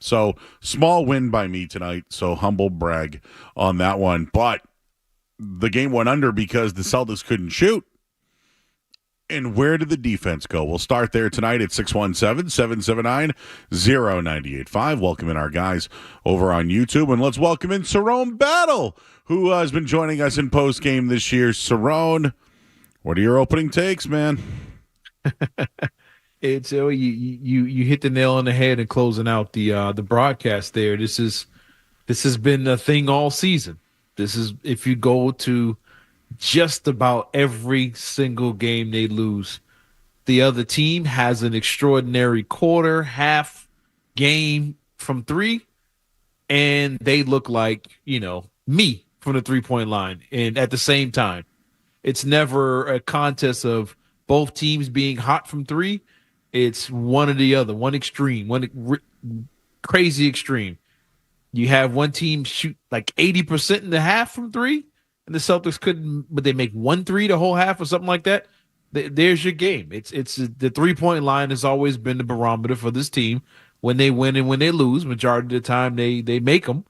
So small win by me tonight. So humble brag on that one. But the game went under because the Celtics couldn't shoot. And where did the defense go? We'll start there tonight at 617-779-0985. Welcome in our guys over on YouTube. And let's welcome in Cerrone Battle, who has been joining us in postgame this year. Cerrone, what are your opening takes, man? It's you hit the nail on the head in closing out the broadcast there. This has been a thing all season. This is, if you go to just about every single game they lose, the other team has an extraordinary quarter, half, game from three, and they look like, me from the three-point line. And at the same time, it's never a contest of both teams being hot from three. It's one or the other, one extreme, crazy extreme. You have one team shoot like 80% in the half from three, and the Celtics couldn't, but they make 1 3 the whole half or something like that. There's your game. It's the 3-point line has always been the barometer for this team. When they win and when they lose, majority of the time they make them,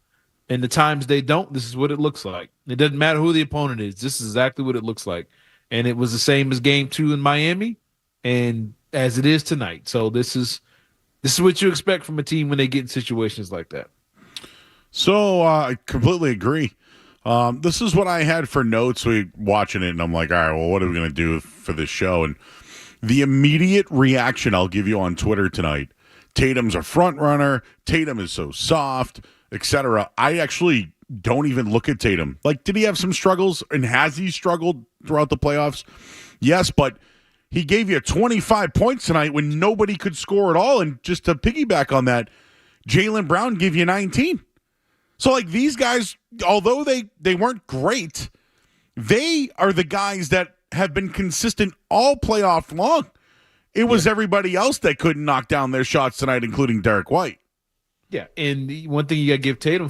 and the times they don't, this is what it looks like. It doesn't matter who the opponent is. This is exactly what it looks like, and it was the same as Game 2 in Miami, and as it is tonight. So this is what you expect from a team when they get in situations like that. So I completely agree. This is what I had for notes. We watching it, and I'm like, all right, well, what are we going to do for this show? And the immediate reaction I'll give you on Twitter tonight: Tatum's a front runner. Tatum is so soft, etc. I actually don't even look at Tatum. Like, did he have some struggles, and has he struggled throughout the playoffs? Yes, but he gave you 25 points tonight when nobody could score at all. And just to piggyback on that, Jaylen Brown gave you 19. So, like, these guys, although they weren't great, they are the guys that have been consistent all playoff long. It was everybody else that couldn't knock down their shots tonight, including Derrick White. Yeah, and one thing you got to give Tatum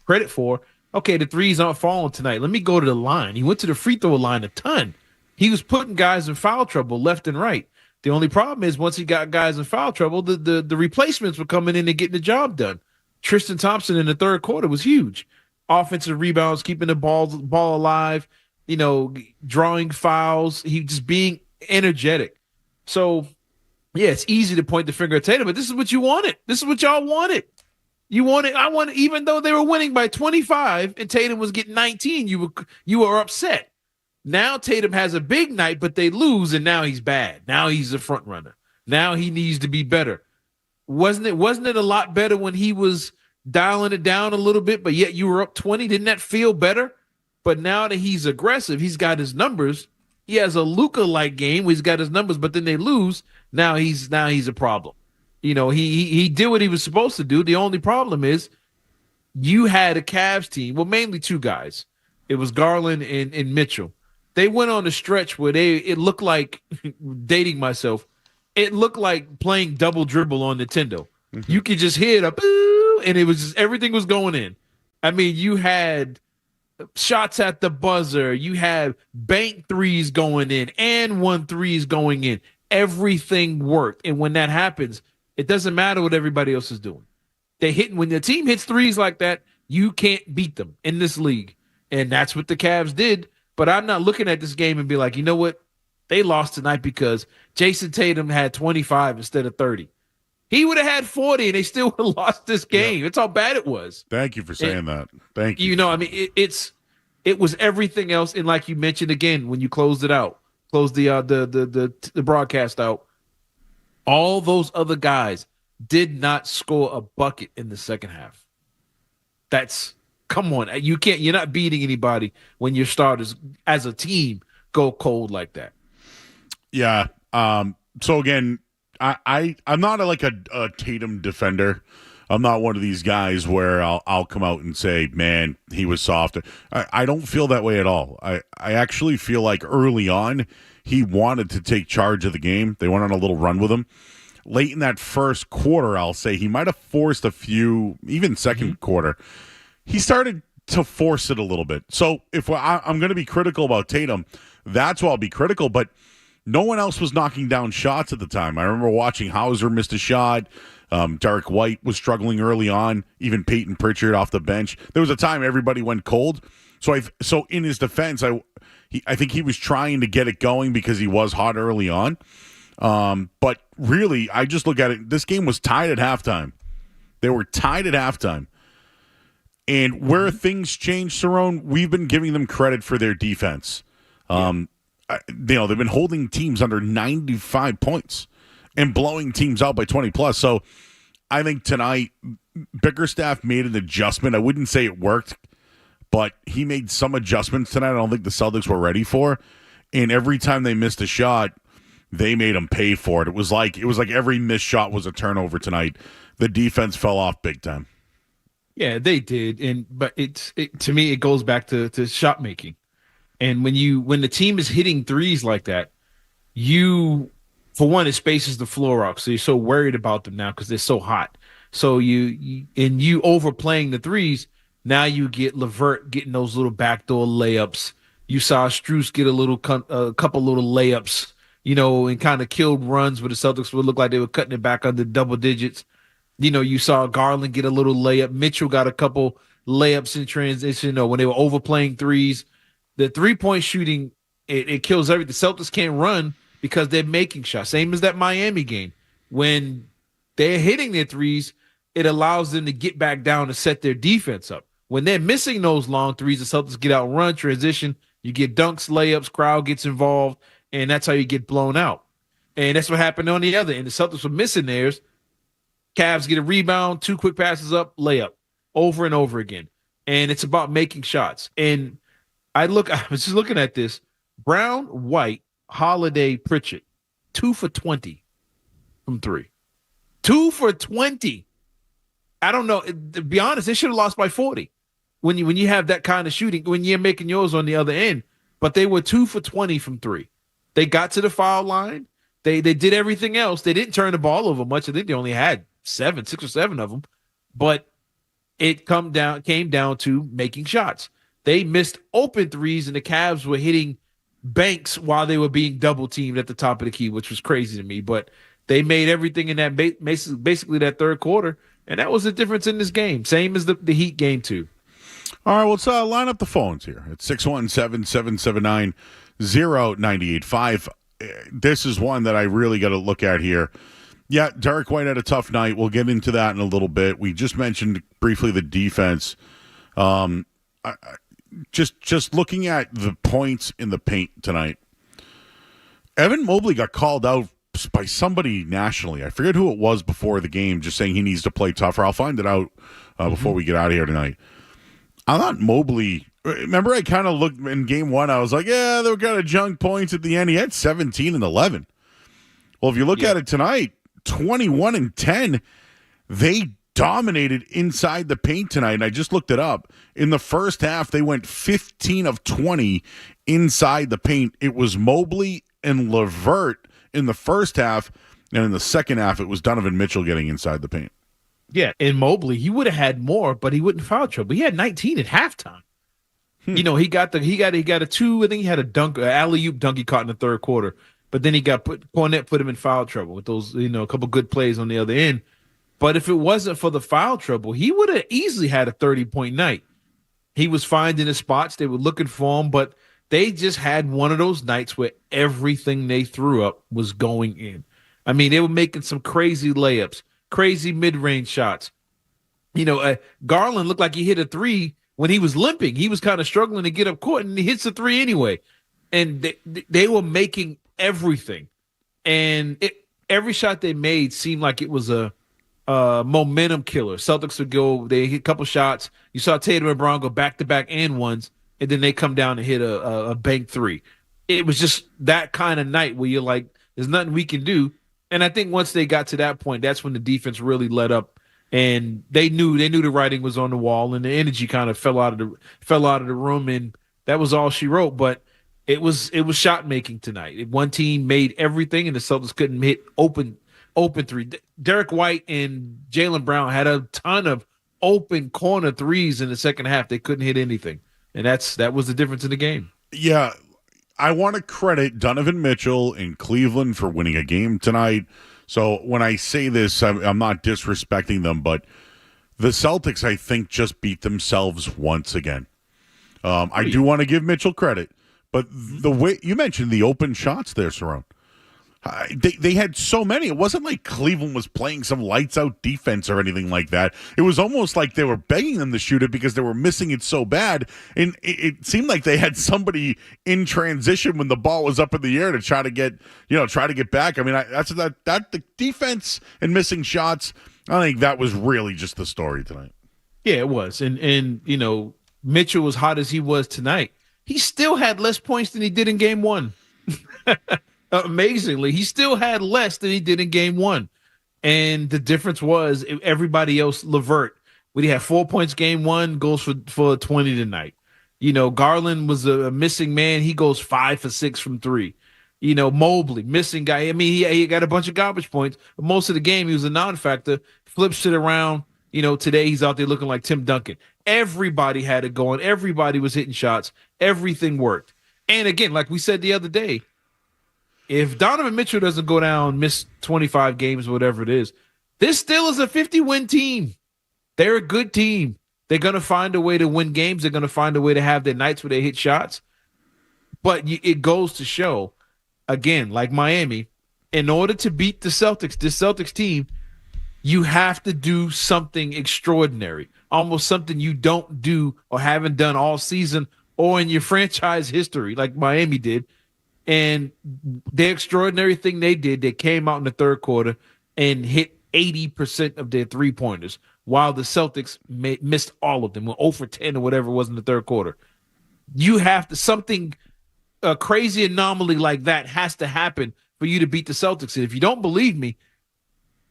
credit for, okay, the threes aren't falling tonight. Let me go to the line. He went to the free throw line a ton. He was putting guys in foul trouble left and right. The only problem is once he got guys in foul trouble, the replacements were coming in and getting the job done. Tristan Thompson in the third quarter was huge. Offensive rebounds, keeping the ball alive, drawing fouls. He just being energetic. So, yeah, it's easy to point the finger at Tatum, but this is what you wanted. This is what y'all wanted. I wanted, even though they were winning by 25 and Tatum was getting 19, you were upset. Now Tatum has a big night, but they lose, and now he's bad. Now he's a front runner. Now he needs to be better. Wasn't it a lot better when he was dialing it down a little bit, but yet you were up 20? Didn't that feel better? But now that he's aggressive, he's got his numbers. He has a Luka-like game where he's got his numbers, but then they lose. Now he's a problem. He did what he was supposed to do. The only problem is you had a Cavs team, well, mainly two guys. It was Garland and Mitchell. They went on a stretch where it looked like, dating myself, it looked like playing double dribble on Nintendo. Mm-hmm. You could just hit a boo, and it was just, everything was going in. I mean, you had shots at the buzzer. You had bank threes going in and 1 3s going in. Everything worked. And when that happens, it doesn't matter what everybody else is doing. When the team hits threes like that, you can't beat them in this league. And that's what the Cavs did. But I'm not looking at this game and be like, you know what? They lost tonight because Jason Tatum had 25 instead of 30. He would have had 40 and they still would have lost this game. That's how bad it was. Thank you for saying that. Thank you. It was everything else. And like you mentioned again, when you closed the broadcast out, all those other guys did not score a bucket in the second half. Come on. You're not beating anybody when your starters as a team go cold like that. Yeah. So again, I'm not a Tatum defender. I'm not one of these guys where I'll come out and say, man, he was soft. I don't feel that way at all. I actually feel like early on he wanted to take charge of the game. They went on a little run with him. Late in that first quarter, I'll say he might have forced a few, even second quarter. He started to force it a little bit. So if I'm going to be critical about Tatum, that's why I'll be critical. But no one else was knocking down shots at the time. I remember watching Hauser missed a shot. Derrick White was struggling early on, even Peyton Pritchard off the bench. There was a time everybody went cold. So in his defense, I think he was trying to get it going because he was hot early on. But really, I just look at it. This game was tied at halftime. They were tied at halftime. And where things changed, Cerrone, we've been giving them credit for their defense. They've been holding teams under 95 points and blowing teams out by 20 plus. So I think tonight, Bickerstaff made an adjustment. I wouldn't say it worked, but he made some adjustments tonight I don't think the Celtics were ready for. And every time they missed a shot, they made them pay for it. It was like every missed shot was a turnover tonight. The defense fell off big time. Yeah, they did. But to me, it goes back to shot making. And when the team is hitting threes like that, for one, it spaces the floor out. So you're so worried about them now because they're so hot. So you overplaying the threes. Now you get LeVert getting those little backdoor layups. You saw Strus get a couple little layups, and kind of killed runs where the Celtics would look like they were cutting it back under double digits. You saw Garland get a little layup. Mitchell got a couple layups in transition. When they were overplaying threes, the 3-point shooting, it kills everything. The Celtics can't run because they're making shots. Same as that Miami game. When they're hitting their threes, it allows them to get back down and set their defense up. When they're missing those long threes, the Celtics get out, run, transition. You get dunks, layups, crowd gets involved, and that's how you get blown out. And that's what happened on the other end. The Celtics were missing theirs. Cavs get a rebound, 2 quick passes up, layup, over and over again. And it's about making shots. And I was just looking at this. Brown, White, Holiday, Pritchard, 2 for 20 from 3. 2 for 20. I don't know. To be honest, they should have lost by 40 when you have that kind of shooting, when you're making yours on the other end. But they were 2 for 20 from 3. They got to the foul line. They did everything else. They didn't turn the ball over much. I think they only had 6 or 7 of them. But it came down to making shots. They missed open threes, and the Cavs were hitting banks while they were being double teamed at the top of the key, which was crazy to me. But they made everything in that basically that third quarter, and that was the difference in this game. Same as the Heat game too. All right, let's line up the phones here. It's 617-779-0985. This is one that I really got to look at here. Yeah, Derrick White had a tough night. We'll get into that in a little bit. We just mentioned briefly the defense. Just looking at the points in the paint tonight, Evan Mobley got called out by somebody nationally. I forget who it was before the game, just saying he needs to play tougher. I'll find it out before we get out of here tonight. I thought Mobley, remember I kind of looked in game 1, I was like, yeah, they were kind of junk points at the end. He had 17 and 11. Well, if you look at it tonight, 21 and 10, they dominated inside the paint tonight, and I just looked it up. In the first half, they went 15 of 20 inside the paint. It was Mobley and LeVert in the first half, and in the second half, it was Donovan Mitchell getting inside the paint. Yeah, and Mobley, he would have had more, but he wouldn't foul trouble. He had 19 at halftime. He got a 2. I think he had a dunk, alley-oop dunk he caught in the third quarter. But then Cornette put him in foul trouble with those, a couple good plays on the other end. But if it wasn't for the foul trouble, he would have easily had a 30-point night. He was finding his spots. They were looking for him, but they just had one of those nights where everything they threw up was going in. I mean, they were making some crazy layups, crazy mid-range shots. Garland looked like he hit a 3 when he was limping. He was kind of struggling to get up court, and he hits a 3 anyway. And they were making everything. And every shot they made seemed like it was a momentum killer. Celtics would go, they hit a couple shots. You saw Tatum and Brown go back-to-back and ones, and then they come down and hit a bank 3. It was just that kind of night where you're like, there's nothing we can do. And I think once they got to that point, that's when the defense really let up, and they knew the writing was on the wall, and the energy kind of fell out of the room, and that was all she wrote. But it was shot making tonight. One team made everything, and the Celtics couldn't hit open 3. Derrick White and Jaylen Brown had a ton of open corner 3s in the second half. They couldn't hit anything, and that was the difference in the game. Yeah, I want to credit Donovan Mitchell in Cleveland for winning a game tonight. So when I say this, I'm not disrespecting them, but the Celtics, I think, just beat themselves once again. I do want to give Mitchell credit, but the way you mentioned the open shots there, Cerrone. They had so many. It wasn't like Cleveland was playing some lights out defense or anything like that. It was almost like they were begging them to shoot it because they were missing it so bad. And it seemed like they had somebody in transition when the ball was up in the air to try to get back. I mean, that's the defense and missing shots. I think that was really just the story tonight. Yeah, it was. And Mitchell, was hot as he was tonight, he still had less points than he did in game one. Amazingly, he still had less than he did in game one. And the difference was everybody else, LeVert, when he had 4 points game one, goes for 20 tonight. Garland was a missing man. He goes 5 for 6 from three. Mobley, missing guy. I mean, he got a bunch of garbage points, but most of the game he was a non-factor. Flips it around. Today he's out there looking like Tim Duncan. Everybody had it going. Everybody was hitting shots. Everything worked. And again, like we said the other day, if Donovan Mitchell doesn't go down, miss 25 games, whatever it is, this still is a 50-win team. They're a good team. They're going to find a way to win games. They're going to find a way to have their nights where they hit shots. But it goes to show, again, like Miami, in order to beat this Celtics team, you have to do something extraordinary, almost something you don't do or haven't done all season or in your franchise history like Miami did. And the extraordinary thing they did, they came out in the third quarter and hit 80% of their three-pointers, while the Celtics missed all of them, went 0 for 10 or whatever it was in the third quarter. You have to a crazy anomaly like that has to happen for you to beat the Celtics. And if you don't believe me,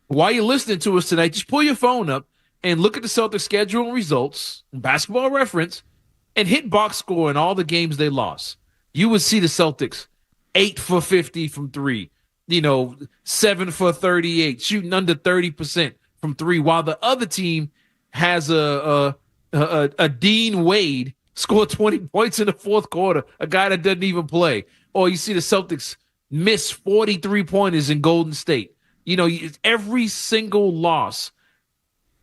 while you're listening to us tonight, just pull your phone up and look at the Celtics schedule and results, Basketball Reference, and hit box score in all the games they lost. You would see the Celtics 8 for 50 from three, 7 for 38, shooting under 30% from three, while the other team has a Dean Wade scored 20 points in the fourth quarter, a guy that doesn't even play. Or you see the Celtics miss 43 pointers in Golden State. Every single loss,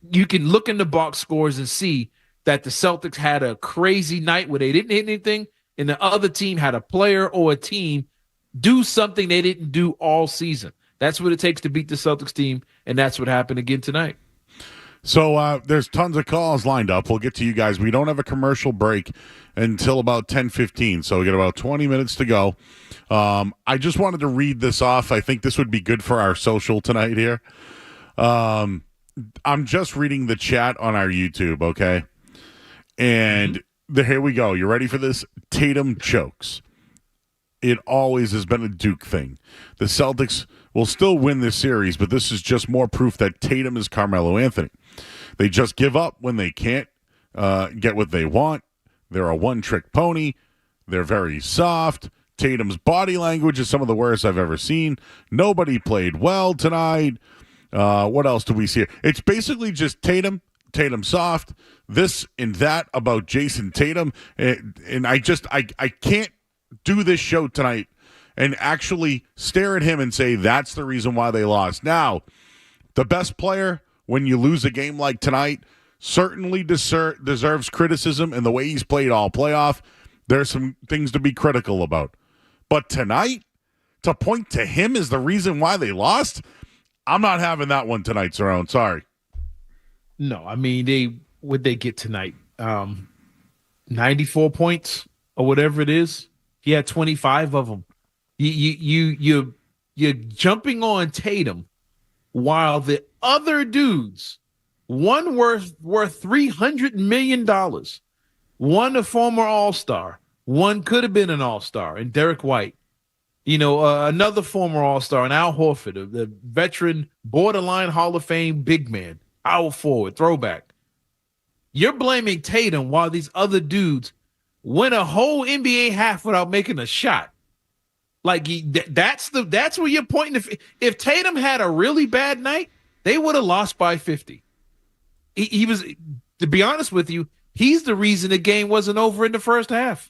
you can look in the box scores and see that the Celtics had a crazy night where they didn't hit anything, and the other team had a player or a team do something they didn't do all season. That's what it takes to beat the Celtics team, and that's what happened again tonight. So there's tons of calls lined up. We'll get to you guys. We don't have a commercial break until about 10:15, so we got about 20 minutes to go. I just wanted to read this off. I think this would be good for our social tonight here. I'm just reading the chat on our YouTube, okay? And here we go. You ready for this? Tatum chokes. It always has been a Duke thing. The Celtics will still win this series, but this is just more proof that Tatum is Carmelo Anthony. They just give up when they can't get what they want. They're a one-trick pony. They're very soft. Tatum's body language is some of the worst I've ever seen. Nobody played well tonight. What else do we see here? It's basically just Tatum soft, this and that about Jason Tatum. And I can't do this show tonight and actually stare at him and say that's the reason why they lost. Now, the best player, when you lose a game like tonight, certainly deserves criticism in the way he's played all playoff. There's some things to be critical about. But tonight, to point to him as the reason why they lost, I'm not having that one tonight, Cerrone. Sorry. No, I mean, what'd they get tonight? 94 points or whatever it is. He had 25 of them. You're jumping on Tatum while the other dudes, one worth $300 million, one a former All-Star, one could have been an All-Star, and Derrick White, another former All-Star, and Al Horford, the veteran borderline Hall of Fame big man, power forward, throwback. You're blaming Tatum while these other dudes win a whole NBA half without making a shot. Like that's where you're pointing. If Tatum had a really bad night, they would have lost by 50. He was, to be honest with you, he's the reason the game wasn't over in the first half.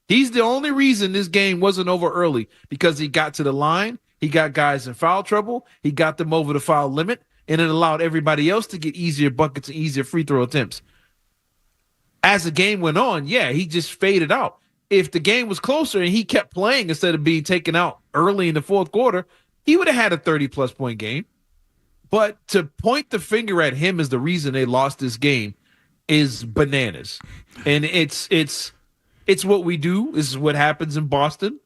He's the only reason this game wasn't over early, because he got to the line, He got guys in foul trouble. He got them over the foul limit, and it allowed everybody else to get easier buckets and easier free throw attempts. As the game went on, yeah, he just faded out. If the game was closer and he kept playing instead of being taken out early in the fourth quarter, he would have had a 30-plus point game. But to point the finger at him as the reason they lost this game is bananas. And it's what we do. This is what happens in Boston.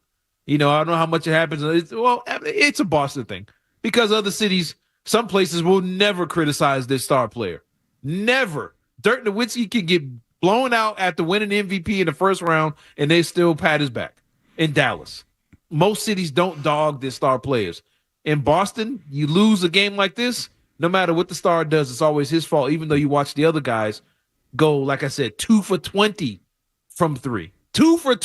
I don't know how much it happens. It's a Boston thing because other cities, some places will never criticize their star player. Never. Dirk Nowitzki can get blown out after winning MVP in the first round, and they still pat his back in Dallas. Most cities don't dog their star players. In Boston, you lose a game like this, no matter what the star does, it's always his fault, even though you watch the other guys go, like I said, 2 for 20 from three. 2 for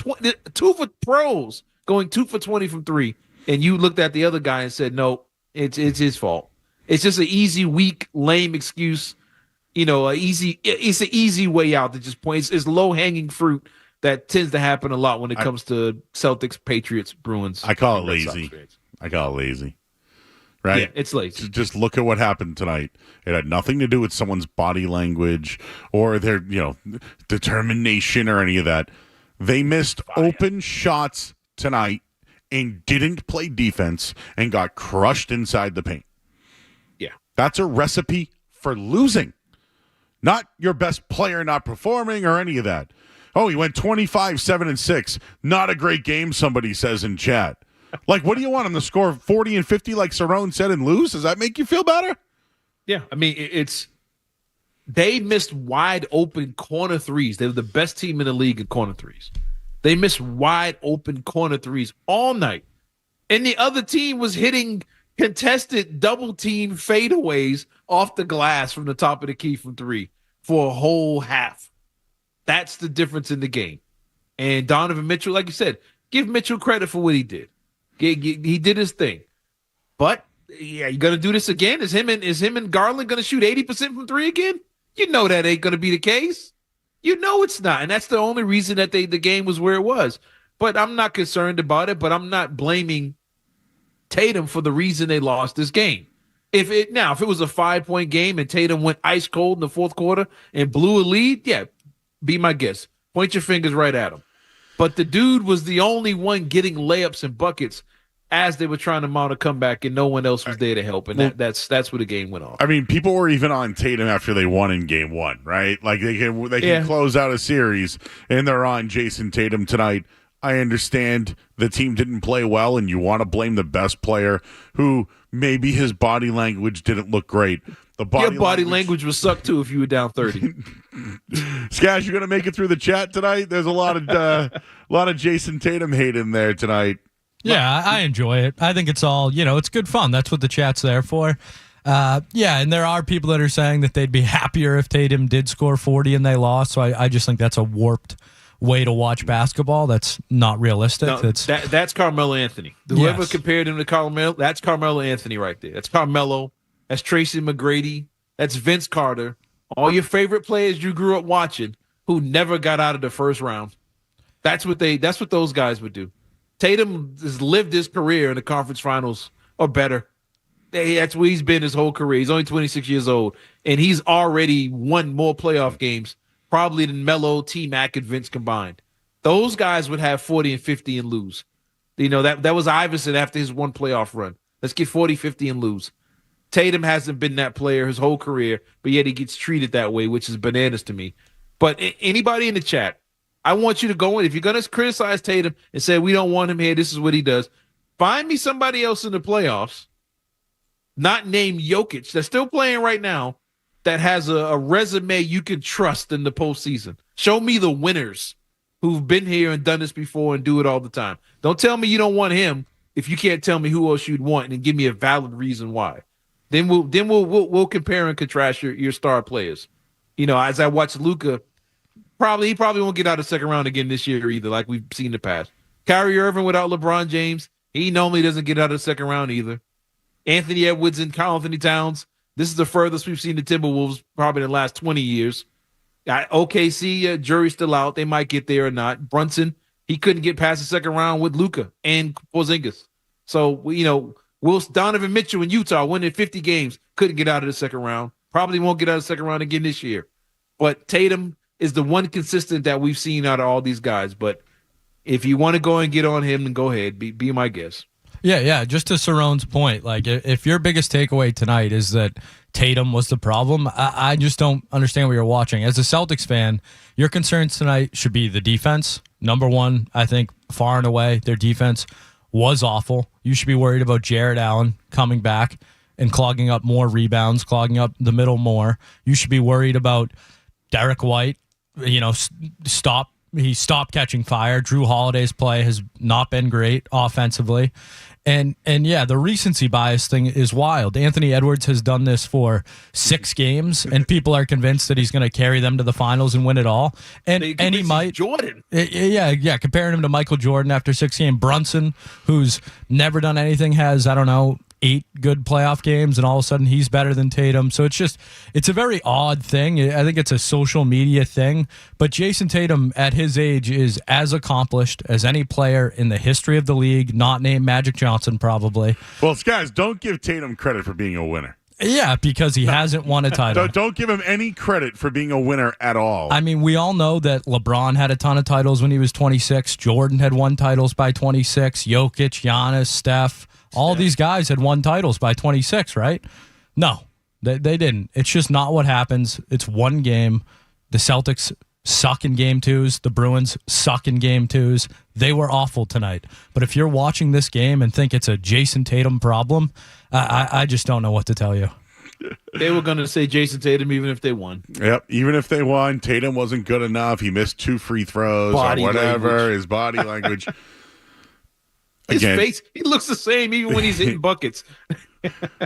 pros going 2 for 20 from three. And you looked at the other guy and said, no, it's his fault. It's just an easy, weak, lame excuse. It's an easy way out to just point. It's low-hanging fruit that tends to happen a lot when it comes to Celtics, Patriots, Bruins. I call it lazy. Right? Yeah, it's lazy. Just look at what happened tonight. It had nothing to do with someone's body language or their, determination or any of that. They missed open shots tonight and didn't play defense and got crushed inside the paint. Yeah. That's a recipe for losing. Not your best player not performing or any of that. Oh, he went 25, 7, and 6. Not a great game, somebody says in chat. Like, what do you want him to score 40 and 50 like Cerrone said and lose? Does that make you feel better? Yeah. I mean, they missed wide open corner threes. They were the best team in the league in corner threes. They missed wide open corner threes all night. And the other team was hitting contested double team fadeaways off the glass from the top of the key from three for a whole half. That's the difference in the game. And Donovan Mitchell, like you said, give Mitchell credit for what he did. He did his thing. But yeah, you gonna do this again? Is him and Garland gonna shoot 80% from three again? You know that ain't gonna be the case. You know it's not. And that's the only reason that the game was where it was. But I'm not concerned about it, but I'm not blaming Tatum for the reason they lost this game. If it was a 5-point game and Tatum went ice cold in the fourth quarter and blew a lead, yeah, be my guest. Point your fingers right at him. But the dude was the only one getting layups and buckets as they were trying to mount a comeback, and no one else was there to help. And that's where the game went off. I mean, people were even on Tatum after they won in game one, right? Like they can close out a series, and they're on Jason Tatum tonight. I understand the team didn't play well, and you want to blame the best player who maybe his body language didn't look great. Your body language would suck too if you were down 30. Skash, you're gonna make it through the chat tonight. There's a lot of Jason Tatum hate in there tonight. Yeah, I enjoy it. I think it's all it's good fun. That's what the chat's there for. And there are people that are saying that they'd be happier if Tatum did score 40 and they lost. So I just think that's a warped way to watch basketball. That's not realistic. No, that's Carmelo Anthony. Whoever compared him to Carmelo, that's Carmelo Anthony right there. That's Carmelo. That's Tracy McGrady. That's Vince Carter. All your favorite players you grew up watching who never got out of the first round. That's what those guys would do. Tatum has lived his career in the conference finals or better. That's where he's been his whole career. He's only 26 years old, and he's already won more playoff games probably than Melo, T-Mac, and Vince combined. Those guys would have 40 and 50 and lose. That was Iverson after his one playoff run. Let's get 40, 50, and lose. Tatum hasn't been that player his whole career, but yet he gets treated that way, which is bananas to me. But anybody in the chat, I want you to go in. If you're going to criticize Tatum and say, we don't want him here, this is what he does, find me somebody else in the playoffs, not named Jokic, that's still playing right now, that has a resume you can trust in the postseason. Show me the winners who've been here and done this before and do it all the time. Don't tell me you don't want him if you can't tell me who else you'd want and give me a valid reason why. Then we'll compare and contrast your star players. As I watch Luka, he probably won't get out of the second round again this year either, like we've seen in the past. Kyrie Irving without LeBron James, he normally doesn't get out of the second round either. Anthony Edwards and Karl Anthony Towns, this is the furthest we've seen the Timberwolves probably in the last 20 years. OKC, jury's still out. They might get there or not. Brunson, he couldn't get past the second round with Luka and Porzingis. So, Will Donovan Mitchell in Utah winning 50 games, couldn't get out of the second round. Probably won't get out of the second round again this year. But Tatum is the one consistent that we've seen out of all these guys. But if you want to go and get on him, then go ahead. Be my guest. Yeah. Just to Cerrone's point, like if your biggest takeaway tonight is that Tatum was the problem, I just don't understand what you're watching. As a Celtics fan, your concerns tonight should be the defense. Number one, I think, far and away, their defense was awful. You should be worried about Jared Allen coming back and clogging up more rebounds, clogging up the middle more. You should be worried about Derrick White. He stopped catching fire. Drew Holiday's play has not been great offensively. And yeah, the recency bias thing is wild. Anthony Edwards has done this for 6 games, and people are convinced that he's going to carry them to the finals and win it all. And he might. Jordan. Yeah, comparing him to Michael Jordan after 6 games. Brunson, who's never done anything, has, 8 good playoff games, and all of a sudden he's better than Tatum. So it's a very odd thing. I think it's a social media thing. But Jason Tatum, at his age, is as accomplished as any player in the history of the league, not named Magic Johnson, probably. Well, guys, don't give Tatum credit for being a winner. Yeah, because he hasn't won a title. Don't give him any credit for being a winner at all. I mean, we all know that LeBron had a ton of titles when he was 26. Jordan had won titles by 26. Jokic, Giannis, Steph. All these guys had won titles by 26, right? No, they didn't. It's just not what happens. It's one game. The Celtics suck in game 2s. The Bruins suck in game 2s. They were awful tonight. But if you're watching this game and think it's a Jason Tatum problem, I just don't know what to tell you. They were going to say Jason Tatum even if they won. Yep, even if they won, Tatum wasn't good enough. He missed 2 free throws Body or whatever. language. His body language. His face, he looks the same even when he's hitting buckets.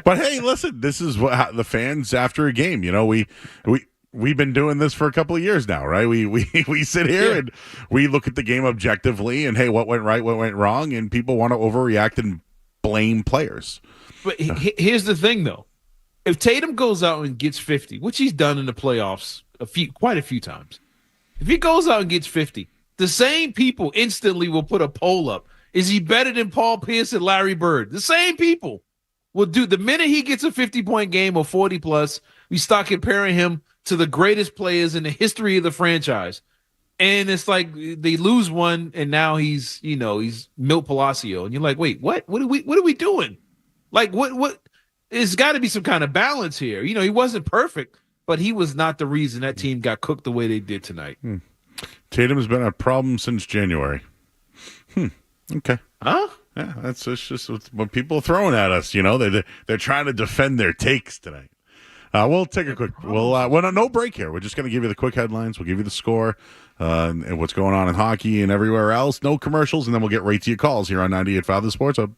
But hey, listen, this is what the fans after a game. We've been doing this for a couple of years now, right? We sit here and we look at the game objectively, and hey, what went right, what went wrong, and people want to overreact and blame players. But here's the thing, though: if Tatum goes out and gets 50, which he's done in the playoffs quite a few times, if he goes out and gets 50, the same people instantly will put a poll up. Is he better than Paul Pierce and Larry Bird? The same people will do. The minute he gets a 50-point game or 40-plus, we start comparing him to the greatest players in the history of the franchise. And it's like they lose one, and now he's Milt Palacio. And you're like, wait, what? What are we doing? Like, what? There's got to be some kind of balance here. He wasn't perfect, but he was not the reason that team got cooked the way they did tonight. Tatum's been a problem since January. Okay. Huh? Yeah, that's just what people are throwing at us. They're trying to defend their takes tonight. We'll take a quick. No break here. We're just going to give you the quick headlines. We'll give you the score and what's going on in hockey and everywhere else. No commercials, and then we'll get right to your calls here on 98.5 The Sports Hub.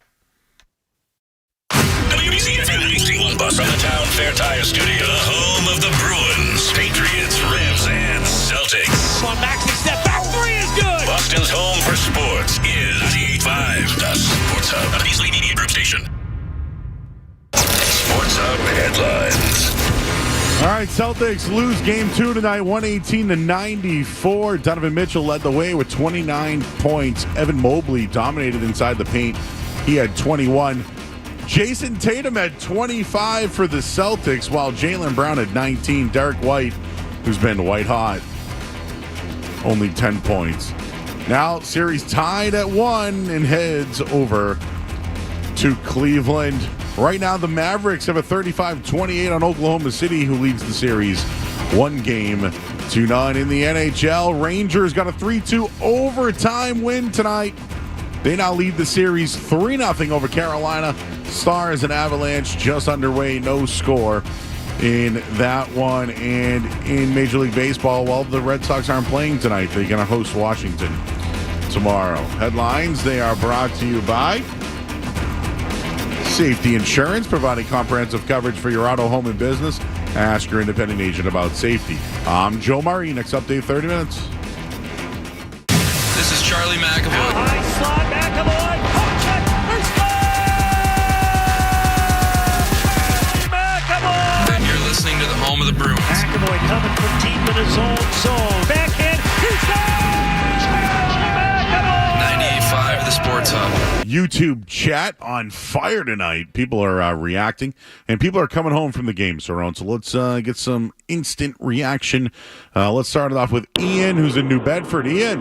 WBCFM HD1 bus from the Town Fair Tire Studio, the home of the Bruins, Patriots, Revs, and Celtics. On Maxi, step back three is good. Boston's home for sports is 98.5 The Sports Hub, a Beasley Media Group station. Sports Hub headlines. All right, Celtics lose game 2 tonight, 118-94. Donovan Mitchell led the way with 29 points. Evan Mobley dominated inside the paint. He had 21. Jason Tatum had 25 for the Celtics, while Jaylen Brown had 19. Derrick White, who's been white hot, only 10 points. Now, series tied at 1 and heads over to Cleveland. Right now, the Mavericks have a 35-28 on Oklahoma City, who leads the series 1-9 in the NHL. Rangers got a 3-2 overtime win tonight. They now lead the series 3-0 over Carolina. Stars and Avalanche just underway, no score in that one. And in Major League Baseball, while the Red Sox aren't playing tonight, they're going to host Washington tomorrow. Headlines, they are brought to you by Safety Insurance, providing comprehensive coverage for your auto, home, and business. Ask your independent agent about safety. I'm Joe Murray. Next update, 30 minutes. This is Charlie McAvoy. High slot, McAvoy. Punch it. They score! McAvoy! And you're listening to the home of the Bruins. McAvoy coming from deep in his own zone. Backhand. He scores! McAvoy! 98.5 The Sports Hub. YouTube chat on fire tonight. People are reacting, and people are coming home from the game, Cerrone. So let's get some instant reaction. Let's start it off with Ian, who's in New Bedford. Ian.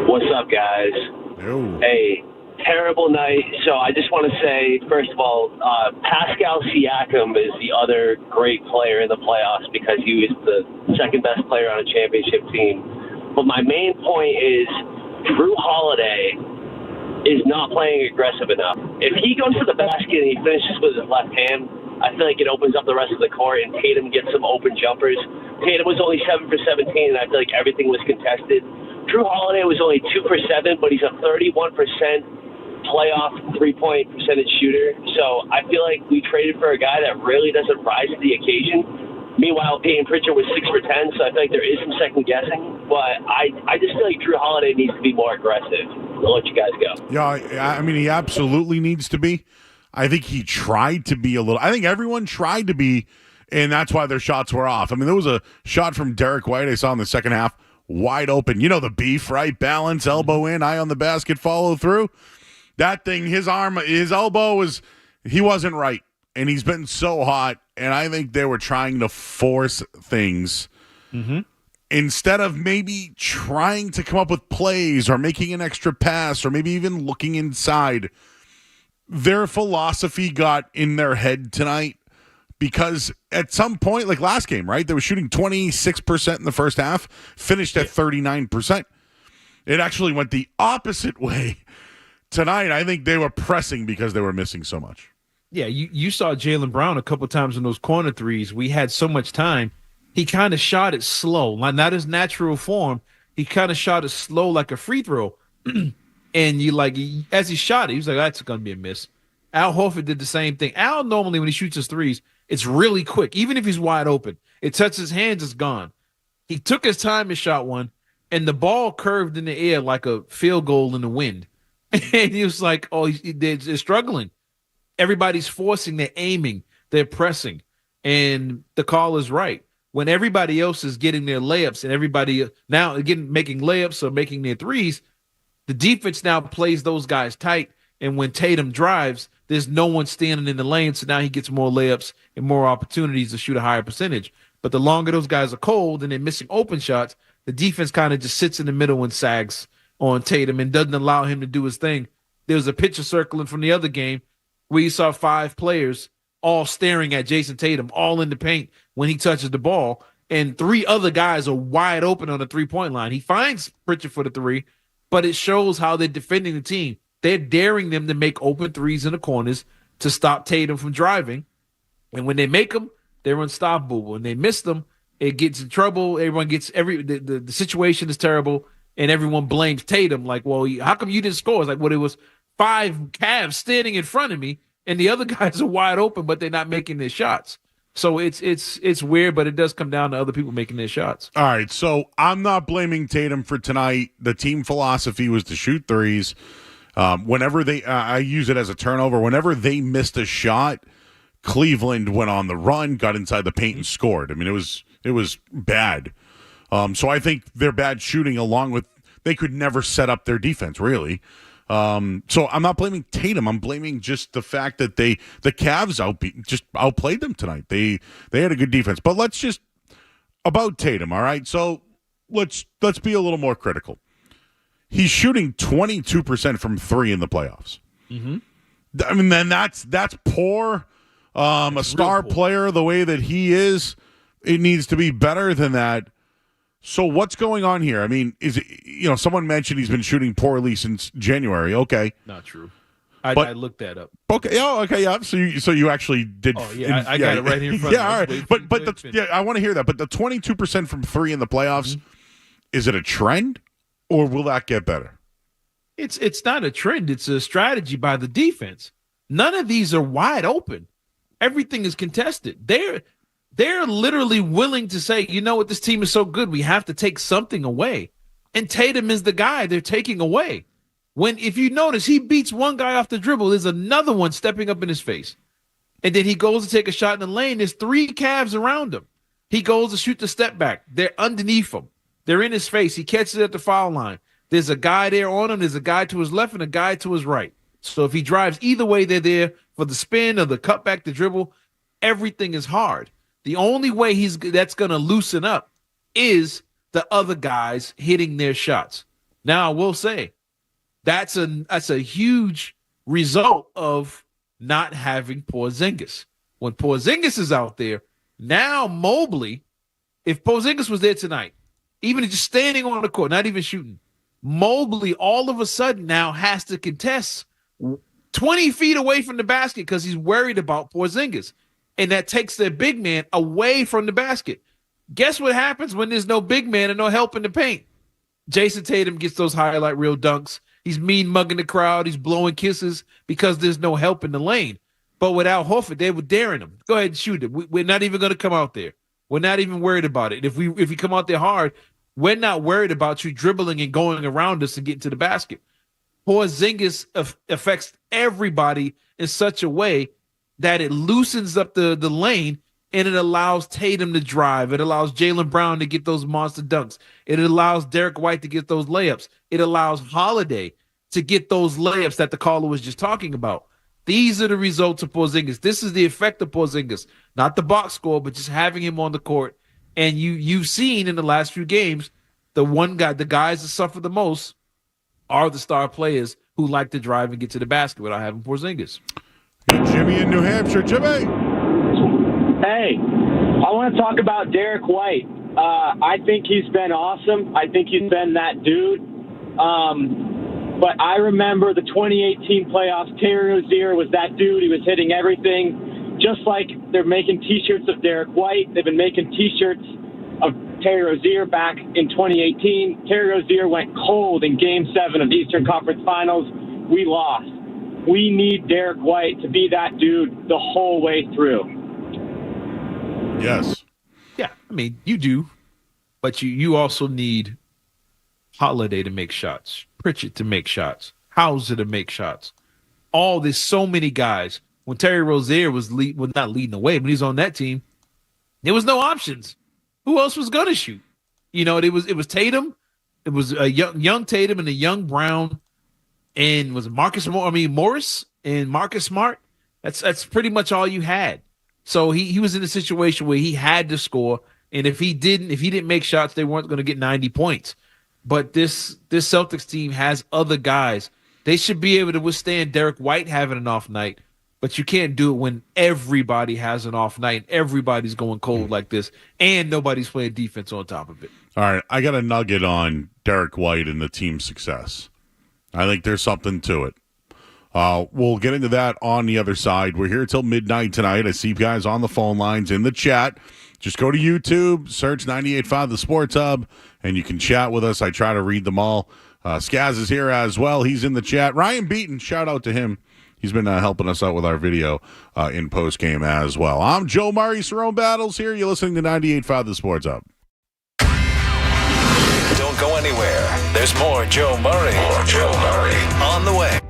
What's up, guys? Yo. Hey, terrible night. So I just want to say, first of all, Pascal Siakam is the other great player in the playoffs because he was the second best player on a championship team. But my main point is Drew Holiday is not playing aggressive enough. If he goes to the basket and he finishes with his left hand, I feel like it opens up the rest of the court and Tatum gets some open jumpers. Tatum was only 7 for 17, and I feel like everything was contested. Drew Holiday was only 2 for 7, but he's a 31% playoff three-point percentage shooter. So I feel like we traded for a guy that really doesn't rise to the occasion. Meanwhile, Peyton Pritchard was 6 for 10, so I feel like there is some second guessing. But I just feel like Drew Holiday needs to be more aggressive. I'll let you guys go. Yeah, I mean, he absolutely needs to be. I think he tried to be a little. I think everyone tried to be, and that's why their shots were off. I mean, there was a shot from Derrick White I saw in the second half, wide open. You know the beef, right? Balance, elbow in, eye on the basket, follow through. That thing, his elbow he wasn't right, and he's been so hot. And I think they were trying to force things instead of maybe trying to come up with plays or making an extra pass or maybe even looking inside. Their philosophy got in their head tonight because at some point, like last game, right, they were shooting 26% in the first half, finished at 39%. It actually went the opposite way. Tonight, I think they were pressing because they were missing so much. Yeah, you saw Jaylen Brown a couple times in those corner threes. We had so much time. He kind of shot it slow, not his natural form. He kind of shot it slow like a free throw. And as he shot it, he was like, that's going to be a miss. Al Horford did the same thing. Al normally, when he shoots his threes, it's really quick. Even if he's wide open, it touches his hands, it's gone. He took his time and shot one, and the ball curved in the air like a field goal in the wind. And he was like, they're struggling. Everybody's forcing, they're aiming, they're pressing. And the call is right. When everybody else is getting their layups and everybody now again making layups or making their threes, the defense now plays those guys tight. And when Tatum drives, there's no one standing in the lane. So now he gets more layups and more opportunities to shoot a higher percentage. But the longer those guys are cold and they're missing open shots, the defense kind of just sits in the middle and sags on Tatum and doesn't allow him to do his thing. There was a picture circling from the other game where you saw 5 players all staring at Jason Tatum, all in the paint when he touches the ball, and 3 other guys are wide open on the three-point line. He finds Pritchard for the 3, but it shows how they're defending the team. They're daring them to make open threes in the corners to stop Tatum from driving, and when they make them, they're unstoppable. When they miss them, it gets in trouble. Everyone gets the situation is terrible, and everyone blames Tatum. Like, well, how come you didn't score? It's like, well, it was 5 Cavs standing in front of me, and the other guys are wide open, but they're not making their shots. So it's weird, but it does come down to other people making their shots. All right, so I'm not blaming Tatum for tonight. The team philosophy was to shoot threes. Whenever I use it as a turnover. Whenever they missed a shot, Cleveland went on the run, got inside the paint, and scored. I mean, it was bad. So I think their bad shooting, along with they could never set up their defense really. So I'm not blaming Tatum. I'm blaming just the fact that the Cavs outplayed them tonight. They had a good defense. But let's just about Tatum, all right? So let's be a little more critical. He's shooting 22% from 3 in the playoffs. Mm-hmm. I mean, then that's poor. A star player the way that he is, it needs to be better than that. So what's going on here? I mean, is it, someone mentioned he's been shooting poorly since January. Okay. Not true. I looked that up. Okay. Oh, okay. Yeah. So you actually did. Oh, yeah. I got it right here in front of me. Yeah. All right. But I want to hear that. But the 22% from 3 in the playoffs, is it a trend or will that get better? It's not a trend. It's a strategy by the defense. None of these are wide open. Everything is contested. They're literally willing to say, you know what, this team is so good, we have to take something away. And Tatum is the guy they're taking away. If you notice, he beats one guy off the dribble, there's another one stepping up in his face. And then he goes to take a shot in the lane. There's 3 Cavs around him. He goes to shoot the step back. They're underneath him. They're in his face. He catches it at the foul line. There's a guy there on him. There's a guy to his left and a guy to his right. So if he drives either way, they're there for the spin or the cutback, the dribble. Everything is hard. The only way that's going to loosen up is the other guys hitting their shots. Now, I will say that's a huge result of not having Porzingis. When Porzingis is out there, now Mobley, if Porzingis was there tonight, even just standing on the court, not even shooting, Mobley all of a sudden now has to contest 20 feet away from the basket because he's worried about Porzingis. And that takes their big man away from the basket. Guess what happens when there's no big man and no help in the paint? Jason Tatum gets those highlight reel dunks. He's mean mugging the crowd. He's blowing kisses because there's no help in the lane. But without Horford, they were daring him. Go ahead and shoot it. We're not even going to come out there. We're not even worried about it. If you come out there hard, we're not worried about you dribbling and going around us and getting to the basket. Porzingis affects everybody in such a way that it loosens up the lane, and it allows Tatum to drive. It allows Jaylen Brown to get those monster dunks. It allows Derrick White to get those layups. It allows Holiday to get those layups that the caller was just talking about. These are the results of Porzingis. This is the effect of Porzingis, not the box score, but just having him on the court. And you've seen in the last few games, the guys that suffer the most are the star players who like to drive and get to the basket without having Porzingis. Hey, Jimmy in New Hampshire. Jimmy. Hey, I want to talk about Derrick White. I think he's been awesome. I think he's been that dude. But I remember the 2018 playoffs. Terry Rozier was that dude. He was hitting everything. Just like they're making T-shirts of Derrick White, they've been making T-shirts of Terry Rozier back in 2018. Terry Rozier went cold in Game 7 of the Eastern Conference Finals. We lost. We need Derrick White to be that dude the whole way through. Yes. Yeah, I mean, you do. But you also need Holiday to make shots, Pritchett to make shots, Hauser to make shots. There's so many guys. When Terry Rozier was not leading the way, but he's on that team, there was no options. Who else was going to shoot? It was Tatum. It was a young Tatum and a young Brown, and was Morris and Marcus Smart. That's pretty much all you had. So he was in a situation where he had to score, and if he didn't make shots, they weren't going to get 90 points. But this Celtics team has other guys. They should be able to withstand Derrick White having an off night, but you can't do it when everybody has an off night and everybody's going cold like this, and nobody's playing defense on top of it. All right, I got a nugget on Derrick White and the team's success. I think there's something to it. We'll get into that on the other side. We're here till midnight tonight. I see guys on the phone lines in the chat. Just go to YouTube, search 98.5 The Sports Hub, and you can chat with us. I try to read them all. Skaz is here as well. He's in the chat. Ryan Beaton, shout out to him. He's been helping us out with our video in postgame as well. I'm Joe Murray, Cerrone Battles here. You're listening to 98.5 The Sports Hub. Don't go anywhere. There's more Joe Murray. On the way.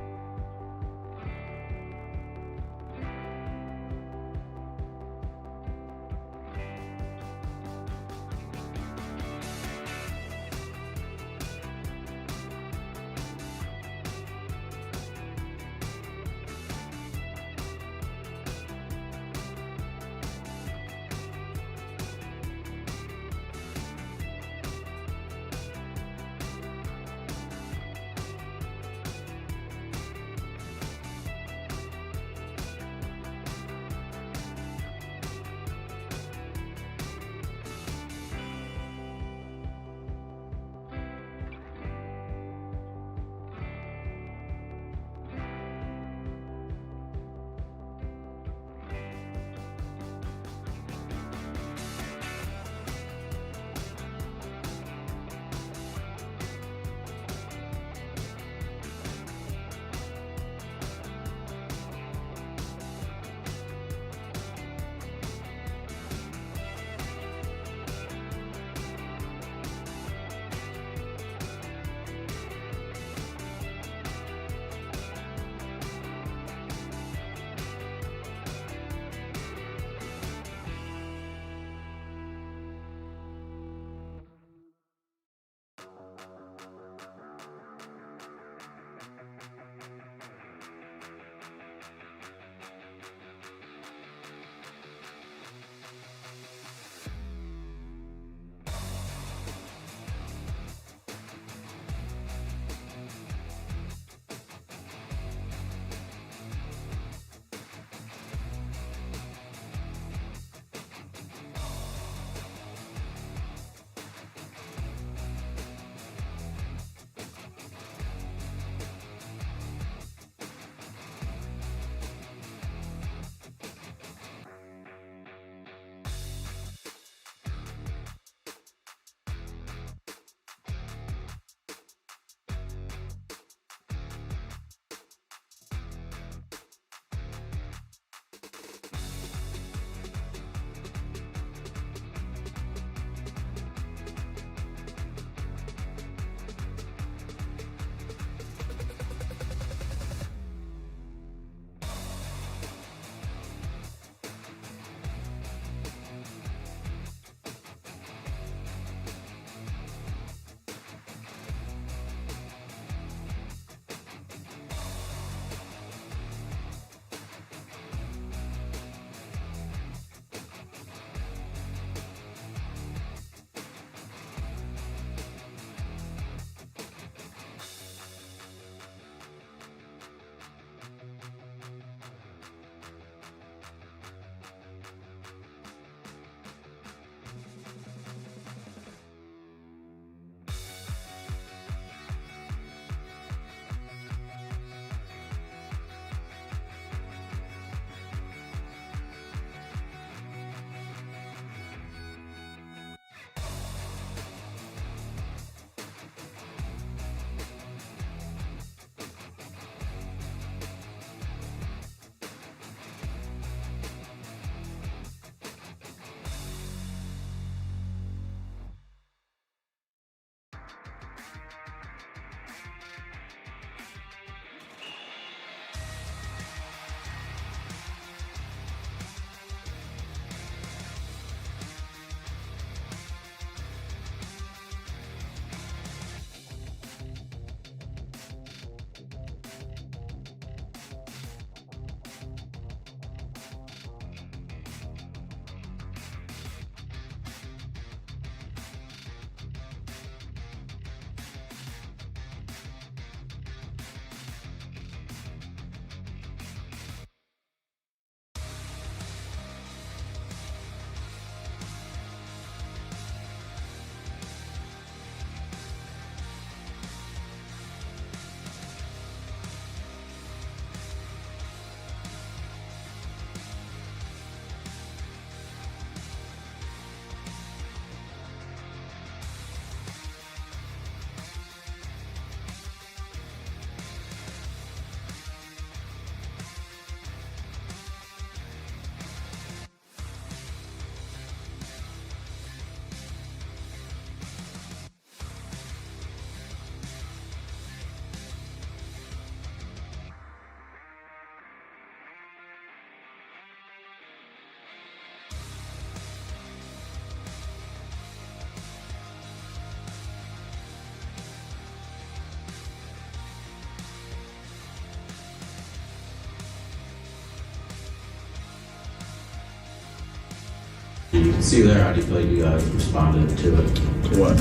You can see there, how do you feel like you guys responded to it? To what?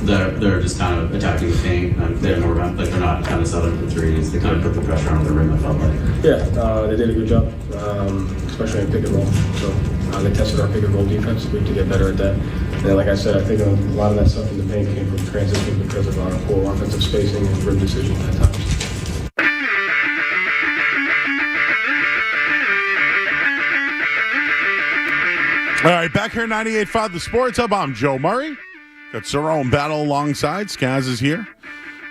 They're just kind of attacking the paint. They're more like they're not kind of settling for threes. They kind of put the pressure on the rim, I felt like. Yeah, they did a good job, especially in pick and roll. So they tested our pick and roll defense. We need to get better at that. And like I said, I think a lot of that stuff in the paint came from transition because of our poor offensive spacing and rim decisions at times. All right, back here 98.5 The Sports Hub. I'm Joe Murray. Got Cerrone Battle alongside. Skaz is here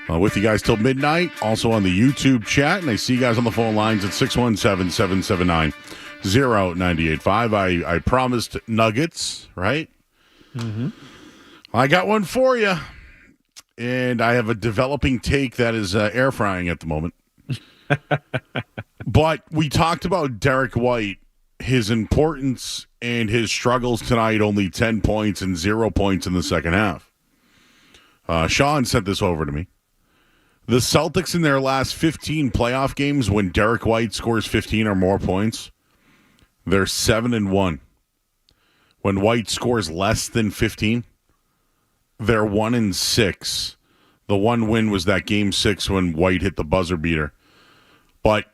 with you guys till midnight. Also on the YouTube chat. And I see you guys on the phone lines at 617-779-0985. I promised nuggets, right? Mm-hmm. I got one for you. And I have a developing take that is air frying at the moment. But we talked about Derrick White, his importance and his struggles tonight, only 10 points and 0 points in the second half. Sean sent this over to me. The Celtics in their last 15 playoff games, when Derrick White scores 15 or more points, they're 7-1. When White scores less than 15, they're 1-6. The one win was that game 6 when White hit the buzzer beater. But,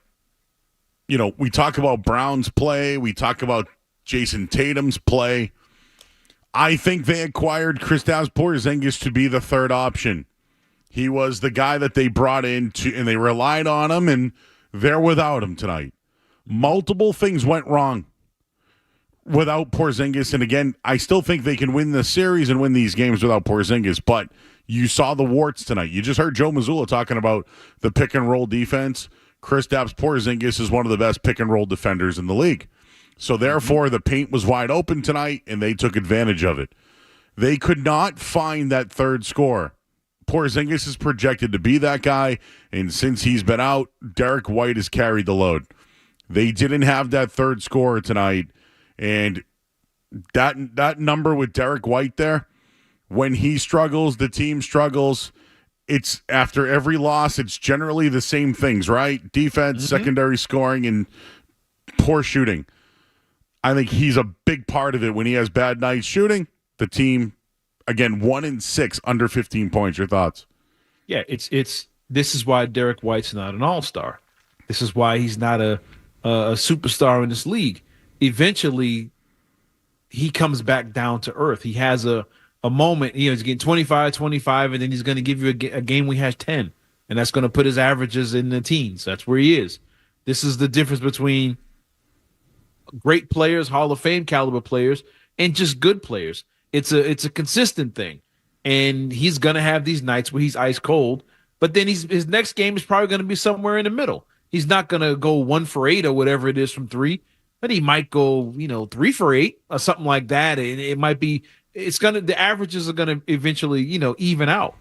you know, we talk about Brown's play. We talk about Jason Tatum's play. I think they acquired Kristaps Porzingis to be the third option. He was the guy that they brought in to, and they relied on him, and they're without him tonight. Multiple things went wrong without Porzingis, and again, I still think they can win the series and win these games without Porzingis, but you saw the warts tonight. You just heard Joe Mazzulla talking about the pick-and-roll defense. Kristaps Porzingis is one of the best pick-and-roll defenders in the league. So, therefore, the paint was wide open tonight, and they took advantage of it. They could not find that third scorer. Porzingis is projected to be that guy, and since he's been out, Derrick White has carried the load. They didn't have that third scorer tonight, and that number with Derrick White there, when he struggles, the team struggles. It's after every loss, it's generally the same things, right? Defense, secondary scoring, and poor shooting. I think he's a big part of it. When he has bad nights shooting, the team, again, 1-6, under 15 points. Your thoughts? Yeah, it's this is why Derrick White's not an all-star. This is why he's not a superstar in this league. Eventually, he comes back down to earth. He has a moment, he's getting 25, and then he's going to give you a game where he has 10, and that's going to put his averages in the teens. That's where he is. This is the difference between great players, Hall of Fame caliber players, and just good players. It's a consistent thing, and he's going to have these nights where he's ice cold, but then his next game is probably going to be somewhere in the middle. He's not going to go 1 for 8 or whatever it is from 3, but he might go 3 for 8 or something like that, and it might be. The averages are gonna eventually, even out.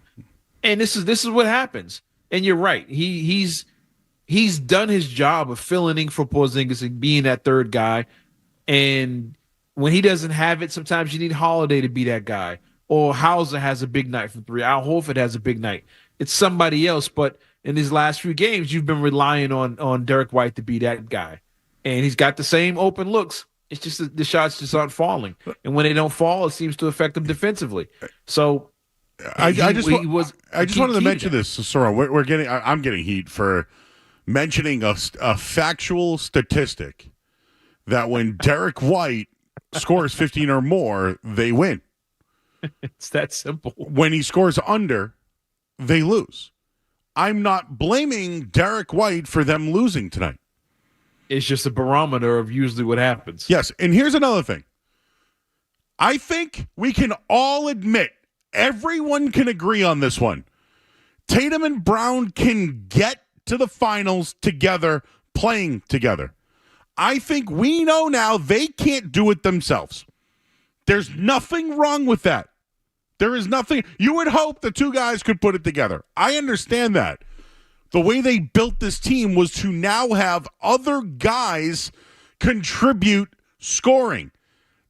And this is what happens. And you're right. He's done his job of filling in for Porzingis and being that third guy. And when he doesn't have it, sometimes you need Holiday to be that guy. Or Hauser has a big night from 3. Al Horford has a big night. It's somebody else. But in these last few games, you've been relying on Derrick White to be that guy. And he's got the same open looks. It's just that the shots just aren't falling, and when they don't fall, it seems to affect him defensively. So, I just wanted to mention this, Sorrel. I'm getting heat for mentioning a factual statistic that when Derrick White scores 15 or more, they win. It's that simple. When he scores under, they lose. I'm not blaming Derrick White for them losing tonight. It's just a barometer of usually what happens. Yes, and here's another thing. I think we can all admit, everyone can agree on this one. Tatum and Brown can get to the finals together, playing together. I think we know now they can't do it themselves. There's nothing wrong with that. There is nothing. You would hope the two guys could put it together. I understand that. The way they built this team was to now have other guys contribute scoring.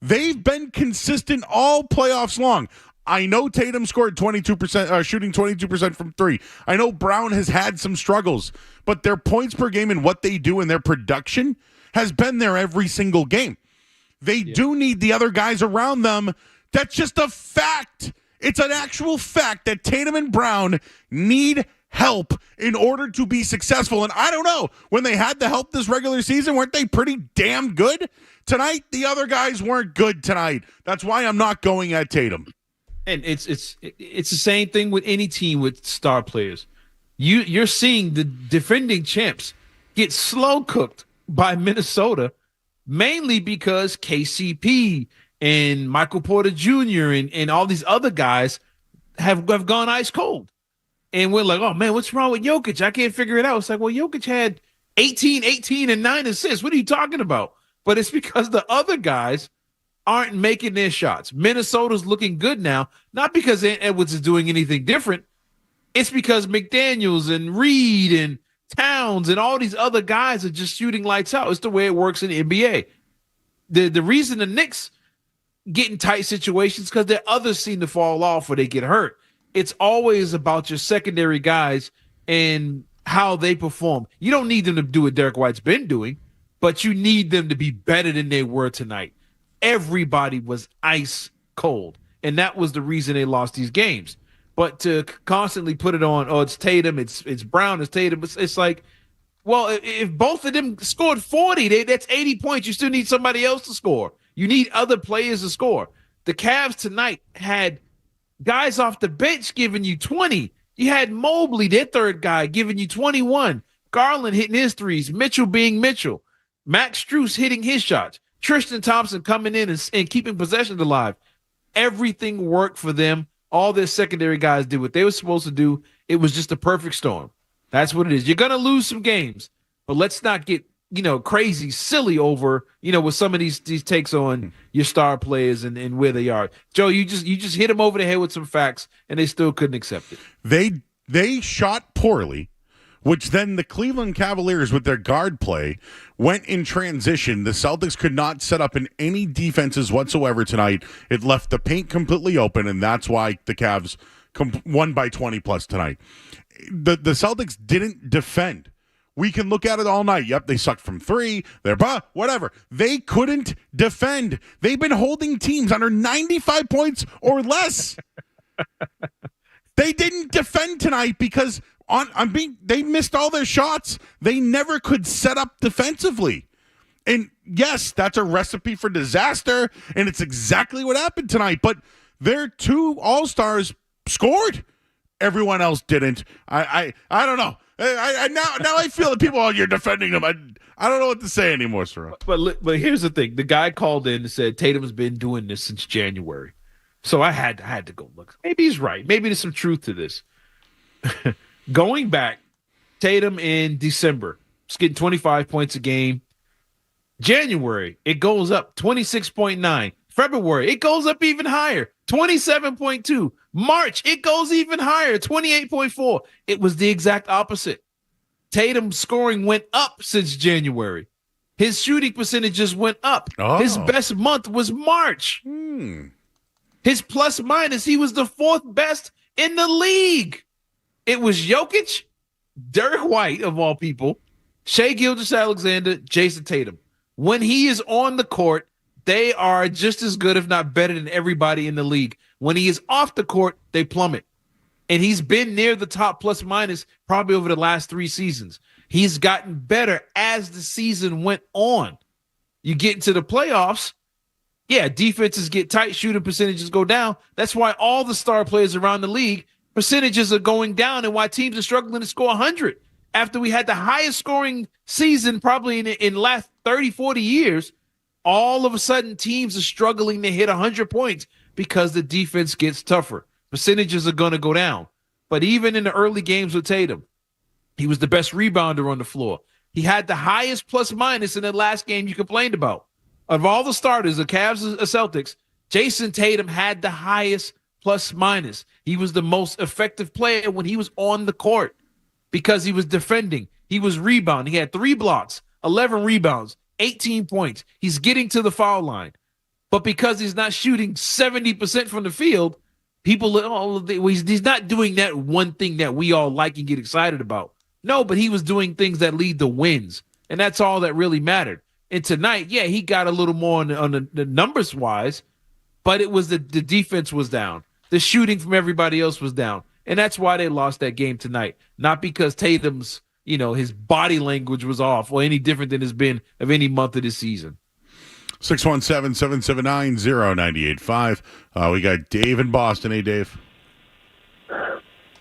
They've been consistent all playoffs long. I know Tatum scored 22%, shooting 22% from 3. I know Brown has had some struggles, but their points per game and what they do and their production has been there every single game. They do need the other guys around them. That's just a fact. It's an actual fact that Tatum and Brown need help in order to be successful. And I don't know, when they had the help this regular season, weren't they pretty damn good? Tonight, the other guys weren't good tonight. That's why I'm not going at Tatum. And it's the same thing with any team with star players. You're seeing the defending champs get slow cooked by Minnesota, mainly because KCP and Michael Porter Jr. and all these other guys have gone ice cold. And we're like, oh, man, what's wrong with Jokic? I can't figure it out. It's like, well, Jokic had 18, and 9 assists. What are you talking about? But it's because the other guys aren't making their shots. Minnesota's looking good now, not because Edwards is doing anything different. It's because McDaniels and Reed and Towns and all these other guys are just shooting lights out. It's the way it works in the NBA. The reason the Knicks get in tight situations because their others seem to fall off or they get hurt. It's always about your secondary guys and how they perform. You don't need them to do what Derrick White's been doing, but you need them to be better than they were tonight. Everybody was ice cold, and that was the reason they lost these games. But to constantly put it on, oh, it's Tatum, it's Brown, it's Tatum, it's like, well, if both of them scored 40, that's 80 points. You still need somebody else to score. You need other players to score. The Cavs tonight had guys off the bench giving you 20. You had Mobley, their third guy, giving you 21. Garland hitting his threes. Mitchell being Mitchell. Max Strus hitting his shots. Tristan Thompson coming in and keeping possessions alive. Everything worked for them. All their secondary guys did what they were supposed to do. It was just a perfect storm. That's what it is. You're going to lose some games, but let's not get crazy, silly over, with some of these takes on your star players and where they are. Joe, you just hit them over the head with some facts, and they still couldn't accept it. They shot poorly, which then the Cleveland Cavaliers with their guard play went in transition. The Celtics could not set up in any defenses whatsoever tonight. It left the paint completely open, and that's why the Cavs won by 20 plus tonight. The Celtics didn't defend. We can look at it all night. Yep, they sucked from three. They're whatever. They couldn't defend. They've been holding teams under 95 points or less. They didn't defend tonight because they missed all their shots. They never could set up defensively. And yes, that's a recipe for disaster, and it's exactly what happened tonight. But their two all-stars scored. Everyone else didn't. I don't know. Now I feel that people, you're defending them. I don't know what to say anymore, sir. But here's the thing: the guy called in and said Tatum's been doing this since January, so I had to go look. Maybe he's right. Maybe there's some truth to this. Going back, Tatum in December, he's getting 25 points a game. January, it goes up 26.9. February, it goes up even higher, 27.2. March, it goes even higher, 28.4. It was the exact opposite. Tatum's scoring went up since January. His shooting percentages went up. Oh. His best month was March. His plus minus, he was the fourth best in the league. It was Jokic, Derrick White, of all people, Shai Gilgeous-Alexander, Jason Tatum. When he is on the court, they are just as good, if not better, than everybody in the league. When he is off the court, they plummet. And he's been near the top plus minus probably over the last 3 seasons. He's gotten better as the season went on. You get into the playoffs, defenses get tight, shooting percentages go down. That's why all the star players around the league, percentages are going down, and why teams are struggling to score 100. After we had the highest scoring season probably in the last 30, 40 years, all of a sudden teams are struggling to hit 100 points because the defense gets tougher. Percentages are going to go down. But even in the early games with Tatum, he was the best rebounder on the floor. He had the highest plus minus in the last game you complained about. Of all the starters, the Cavs and Celtics, Jason Tatum had the highest plus minus. He was the most effective player when he was on the court because he was defending. He was rebounding. He had 3 blocks, 11 rebounds, 18 points. He's getting to the foul line. But because he's not shooting 70% from the field, he's not doing that one thing that we all like and get excited about. No, but he was doing things that lead to wins. And that's all that really mattered. And tonight, yeah, he got a little more on the numbers wise, but it was the defense was down. The shooting from everybody else was down. And that's why they lost that game tonight. Not because Tatum's, his body language was off or any different than it's been of any month of this season. 617-779-0985. We got Dave in Boston. Hey, Dave.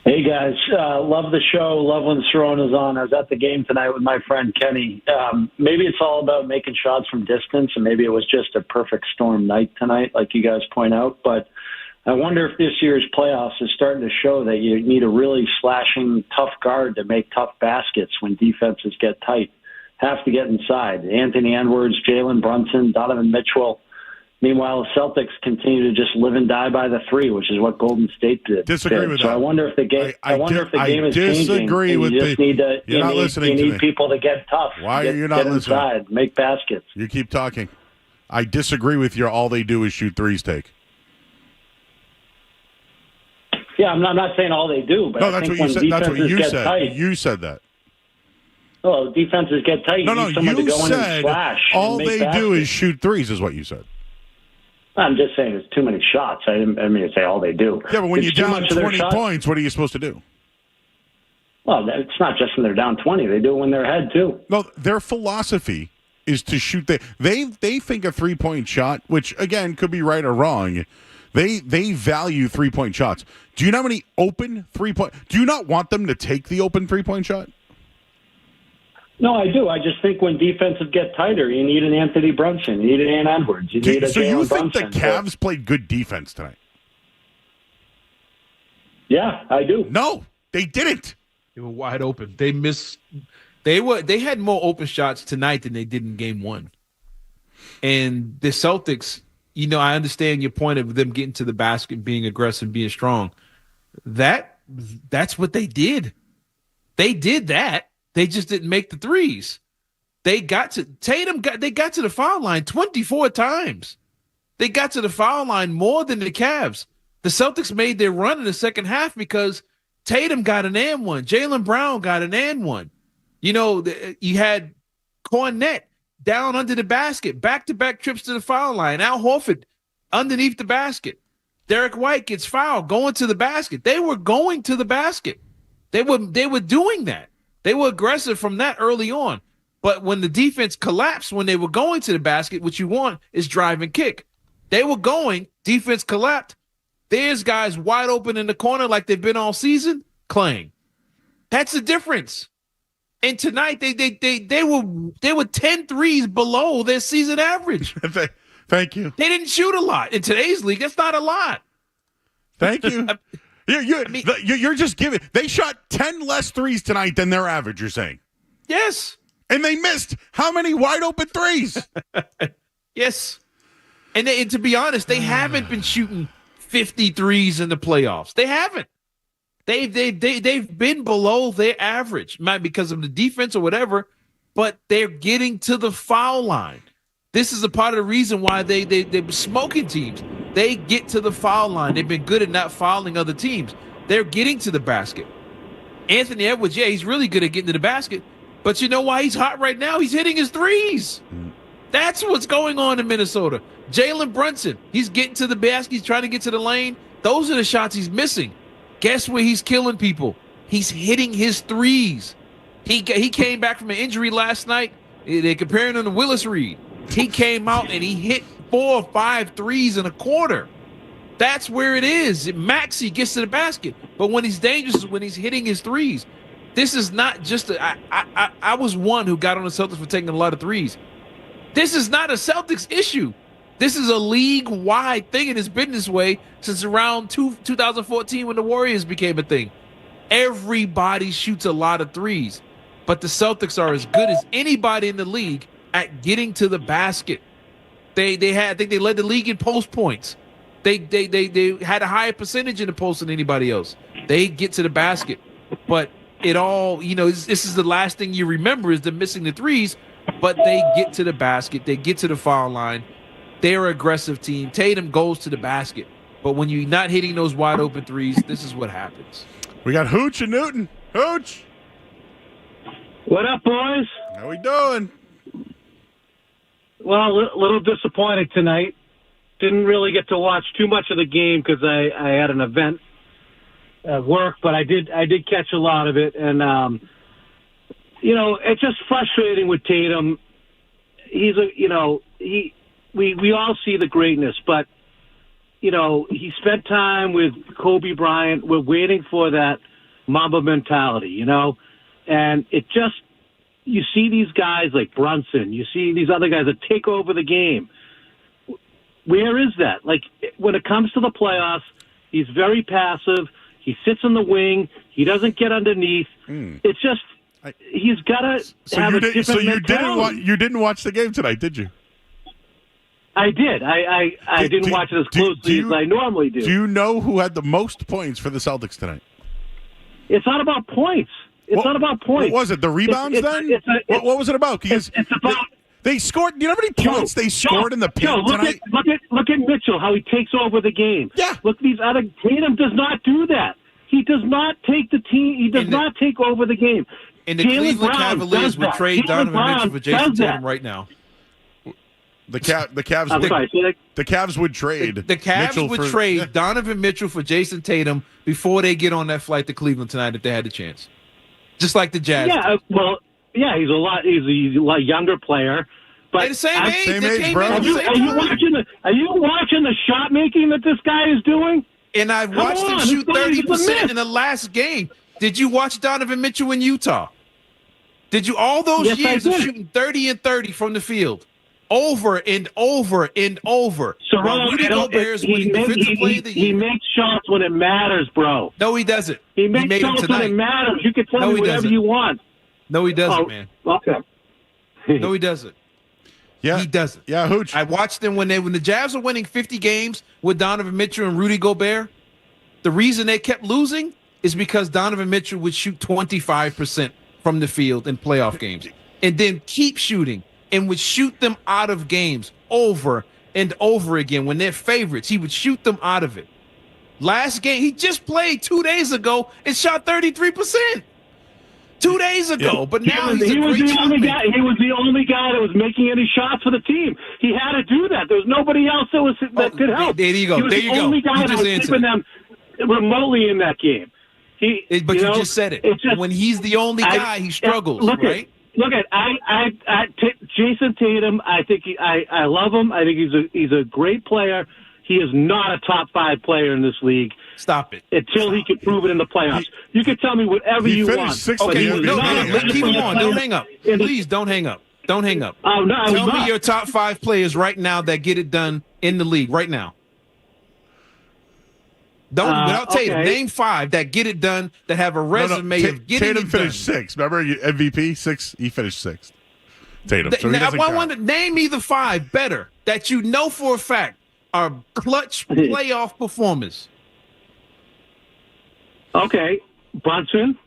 Hey, guys. Love the show. Love when Cerrone is on. I was at the game tonight with my friend Kenny. Maybe it's all about making shots from distance, and maybe it was just a perfect storm night tonight, like you guys point out. But I wonder if this year's playoffs is starting to show that you need a really slashing, tough guard to make tough baskets when defenses get tight. Have to get inside. Anthony Edwards, Jalen Brunson, Donovan Mitchell. Meanwhile, the Celtics continue to just live and die by the three, which is what Golden State did. Disagree with that. So I wonder if the game. I wonder if the game is changing. Disagree with you just need to. You're not listening to me. You need people to get tough. Why are you not listening? Get inside, make baskets. You keep talking. I disagree with your all they do is shoot threes take. Yeah, I'm not saying all they do, but no, I that's think what you said. That's what you said. Tight, you said that. Oh, defenses get tight. No, you need someone to go in and slash. All and they baskets. do is shoot threes, is what you said. I'm just saying it's too many shots. I mean to say all they do. Yeah, but when it's you're down 20 points, what are you supposed to do? Well, it's not just when they're down 20. They do it when they're ahead, too. No, their philosophy is to shoot. They think a three-point shot, which, again, could be right or wrong. They value three-point shots. Do you know how many open three-point? Do you not want them to take the open three-point shot? No, I do. I just think when defenses get tighter, you need an Anthony Brunson, you need an Ant Edwards, you need a So you Jalen think Brunson. the Cavs played good defense tonight? Yeah, I do. No, they didn't. They were wide open. They missed. They had more open shots tonight than they did in game one. And the Celtics, I understand your point of them getting to the basket, being aggressive, being strong. That's what they did. They did that. They just didn't make the threes. They got to the foul line 24 times. They got to the foul line more than the Cavs. The Celtics made their run in the second half because Tatum got an and one. Jaylen Brown got an and one. You had Cornette down under the basket, back-to-back trips to the foul line. Al Horford underneath the basket. Derrick White gets fouled, going to the basket. They were going to the basket. They were doing that. They were aggressive from that early on. But when the defense collapsed, when they were going to the basket, what you want is drive and kick. They were going, defense collapsed. There's guys wide open in the corner like they've been all season, playing. That's the difference. And tonight they were 10 threes below their season average. Thank you. They didn't shoot a lot. In today's league, that's not a lot. Thank you. You're just giving. They shot 10 less threes tonight than their average, you're saying? Yes. And they missed how many wide open threes? Yes. And to be honest, they haven't been shooting 50 threes in the playoffs. They haven't. They've been below their average, not because of the defense or whatever, but they're getting to the foul line. This is a part of the reason why they're smoking teams. They get to the foul line. They've been good at not fouling other teams. They're getting to the basket. Anthony Edwards, yeah, he's really good at getting to the basket. But you know why he's hot right now? He's hitting his threes. That's what's going on in Minnesota. Jalen Brunson, he's getting to the basket. He's trying to get to the lane. Those are the shots he's missing. Guess where he's killing people? He's hitting his threes. He came back from an injury last night. They're comparing him to Willis Reed. He came out and he hit 4 or 5 threes in a quarter. That's where it is. Maxey gets to the basket. But when he's dangerous is when he's hitting his threes. This is not just I was one who got on the Celtics for taking a lot of threes. This is not a Celtics issue. This is a league-wide thing, and it's been this way since around 2014 when the Warriors became a thing. Everybody shoots a lot of threes, but the Celtics are as good as anybody in the league at getting to the basket. I think they led the league in post points. They had a higher percentage in the post than anybody else. They get to the basket, but it all, this is the last thing you remember is them missing the threes, but they get to the basket. They get to the foul line. They're an aggressive team. Tatum goes to the basket. But when you're not hitting those wide open threes, this is what happens. We got Hooch and Newton. Hooch. What up, boys? How we doing? Well, a little disappointed tonight. Didn't really get to watch too much of the game because I had an event at work, but I did catch a lot of it. And, it's just frustrating with Tatum. We all see the greatness, but, he spent time with Kobe Bryant. We're waiting for that Mamba mentality, and it just, you see these guys like Brunson, you see these other guys that take over the game. Where is that? Like, when it comes to the playoffs, he's very passive. He sits in the wing. He doesn't get underneath. It's just, he's got to have a different mentality. You didn't watch the game tonight, did you? I did. I didn't watch it as closely as I normally do. Do you know who had the most points for the Celtics tonight? It's not about points. It's not about points. What was it? The rebounds then? What was it about? Because it's about... They scored. You know how many points they scored in the paint tonight? Look at Mitchell, how he takes over the game. Yeah. Look, these other... Tatum does not do that. He does not take the team... He does not take over the game. And the Cleveland Cavaliers would trade Donovan Mitchell for Jason Tatum right now. The Cavs would trade. The Cavs would trade Donovan Mitchell for Jason Tatum before they get on that flight to Cleveland tonight if they had the chance. Just like the Jazz. Yeah, he's a lot younger player. But they're the same age. Same age, bro. Are you watching the shot making that this guy is doing? And I watched him shoot 30% in the last game. Did you watch Donovan Mitchell in Utah? Did you all those years of shooting 30 and 30 from the field? Over and over and over. Cerrone, he makes shots when it matters, bro. No, he doesn't. He makes shots when it matters. You can tell me whatever you want. No, he doesn't, man. Okay. No, he doesn't. Yeah, he doesn't. Yeah, Hooch. I watched them when the Jazz were winning 50 games with Donovan Mitchell and Rudy Gobert. The reason they kept losing is because Donovan Mitchell would shoot 25% from the field in playoff games and then keep shooting and would shoot them out of games over and over again. When they're favorites, he would shoot them out of it. Last game, he just played 2 days ago and shot 33%. 2 days ago, but now he was the only guy. He was the only guy that was making any shots for the team. He had to do that. There was nobody else that could help. There you go. He was the only guy that was keeping them remotely in that game. But you just said it. When he's the only guy, he struggles, right? Look at Jason Tatum. I think I love him. I think he's a great player. He is not a top 5 player in this league. Stop it. Until he can prove it in the playoffs. You can tell me whatever you want. Okay, keep him on. Don't hang up. Please don't hang up. Don't hang up. Oh, no, tell me your top 5 players right now that get it done in the league right now. Without Tatum, name 5 that get it done, that have a resume of getting Tatum it finished done. 6th. Remember, MVP 6. He finished 6th. Tatum. So I want to name me the 5 better that you know for a fact are clutch playoff performers. Okay, Brunson.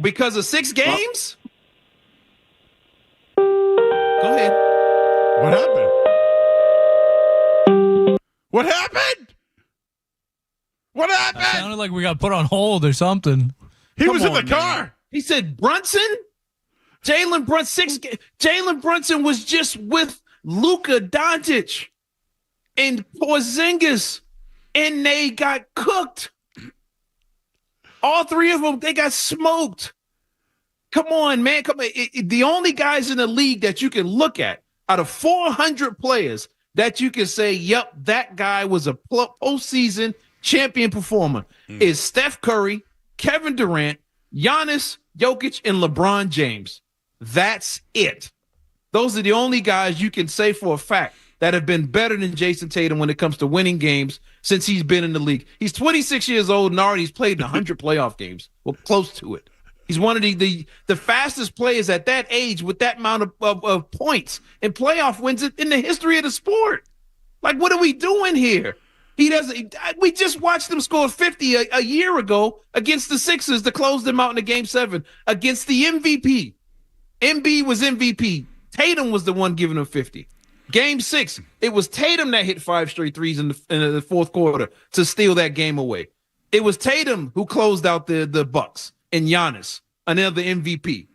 Because of 6 games? Go ahead. What happened? What happened? What happened? It sounded like we got put on hold or something. He was in the car. Man. He said Brunson? Jalen Brunson was just with Luka Doncic and Porzingis, and they got cooked. All 3 of them, they got smoked. Come on, man. Come on. The only guys in the league that you can look at out of 400 players that you can say, yep, that guy was a postseason champion performer is Steph Curry, Kevin Durant, Giannis, Jokic, and LeBron James. That's it. Those are the only guys you can say for a fact that have been better than Jason Tatum when it comes to winning games since he's been in the league. He's 26 years old and already he's played 100 playoff games. Well, close to it. He's one of the fastest players at that age with that amount of points and playoff wins in the history of the sport. Like, what are we doing here? He doesn't. We just watched him score 50 a year ago against the Sixers to close them out in the Game 7 against the MVP. Embiid was MVP. Tatum was the one giving him 50. Game 6, it was Tatum that hit 5 straight threes in the fourth quarter to steal that game away. It was Tatum who closed out the Bucks and Giannis, another MVP.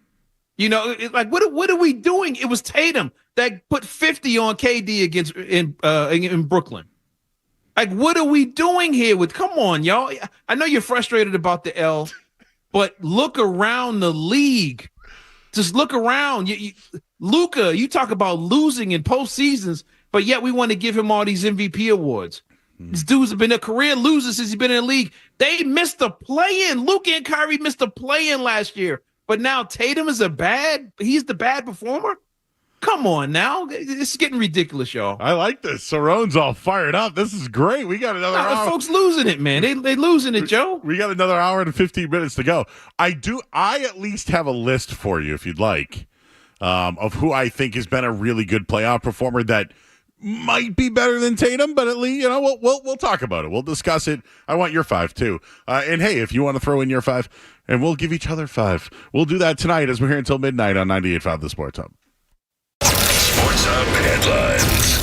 Like what are we doing? It was Tatum that put 50 on KD against in Brooklyn. Like, what are we doing here? Come on, y'all. I know you're frustrated about the L, but look around the league. Just look around. Luka, you talk about losing in postseasons, but yet we want to give him all these MVP awards. These dudes have been a career loser since he's been in the league. They missed the play-in. Luka and Kyrie missed the play-in last year. But now Tatum he's the bad performer? Come on now. It's getting ridiculous, y'all. I like this. Cerrone's all fired up. This is great. We got another hour. Folks losing it, man. They losing it, Joe. We got another hour and 15 minutes to go. I at least have a list for you, if you'd like, of who I think has been a really good playoff performer that might be better than Tatum, but at least, we'll talk about it. We'll discuss it. I want your 5 too. And hey, if you want to throw in your 5, and we'll give each other 5. We'll do that tonight as we're here until midnight on 98.5 The Sports Hub. Sports Hub headlines.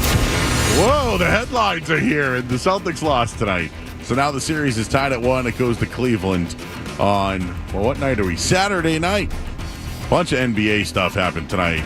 Whoa, the headlines are here, and the Celtics lost tonight. So now the series is tied at 1. It goes to Cleveland on, what night are we? Saturday night. Bunch of NBA stuff happened tonight.